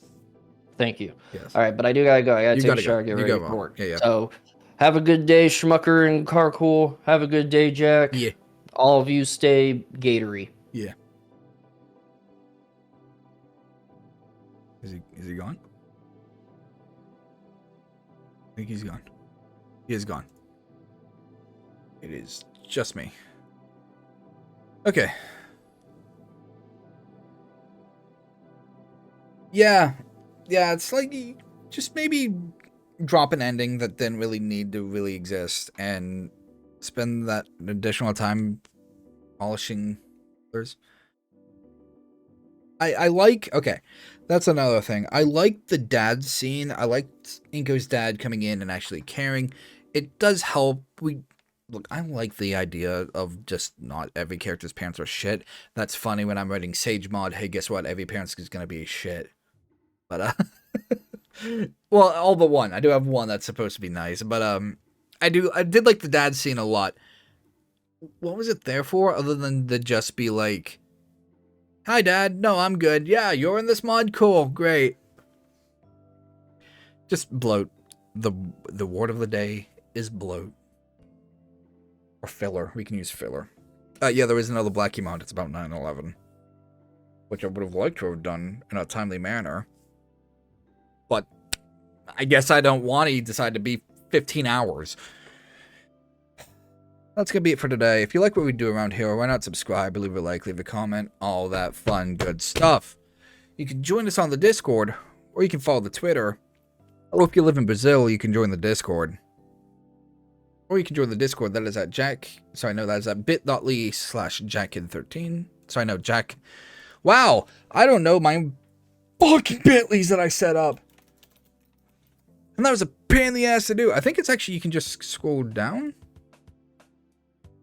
Thank you. Yes. All right, but I do gotta go. I gotta take a shower, get ready for work. Yeah. So, have a good day, Schmucker and Carcool. Have a good day, Jack. Yeah. All of you stay Gatory. Yeah. Is he gone? I think he's gone. He is gone. It is just me. Okay. Yeah, it's like just maybe drop an ending that didn't really need to really exist and spend that additional time polishing others. I like, okay, that's another thing. I like the dad scene. I liked Inko's dad coming in and actually caring. It does help. Look, I like the idea of just not every character's parents are shit. That's funny when I'm writing Sage mod. Hey, guess what? Every parent is going to be shit. But, well, all but one. I do have one that's supposed to be nice. But, I did like the dad scene a lot. What was it there for? Other than to just be like, hi, Dad. No, I'm good. Yeah, you're in this mod? Cool. Great. Just bloat. The word of the day is bloat. Or filler. We can use filler. Yeah, there is another Blackie mod. It's about 9/11. Which I would have liked to have done in a timely manner. But I guess I don't want to decide to be 15 hours. That's going to be it for today. If you like what we do around here, why not subscribe, leave a like, leave a comment, all that fun, good stuff. You can join us on the Discord, or you can follow the Twitter. Or if you live in Brazil, you can join the Discord. Or you can join the Discord. That is at that is at bit.ly/jackand13. So I know Jack. Wow, I don't know my fucking Bitleys that I set up. And that was a pain in the ass to do. I think it's actually, you can just scroll down.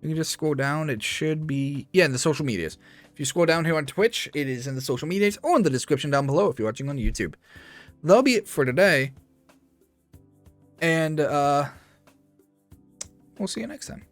You can just scroll down. It should be, yeah, in the social medias. If you scroll down here on Twitch, it is in the social medias or in the description down below if you're watching on YouTube. That'll be it for today. And, we'll see you next time.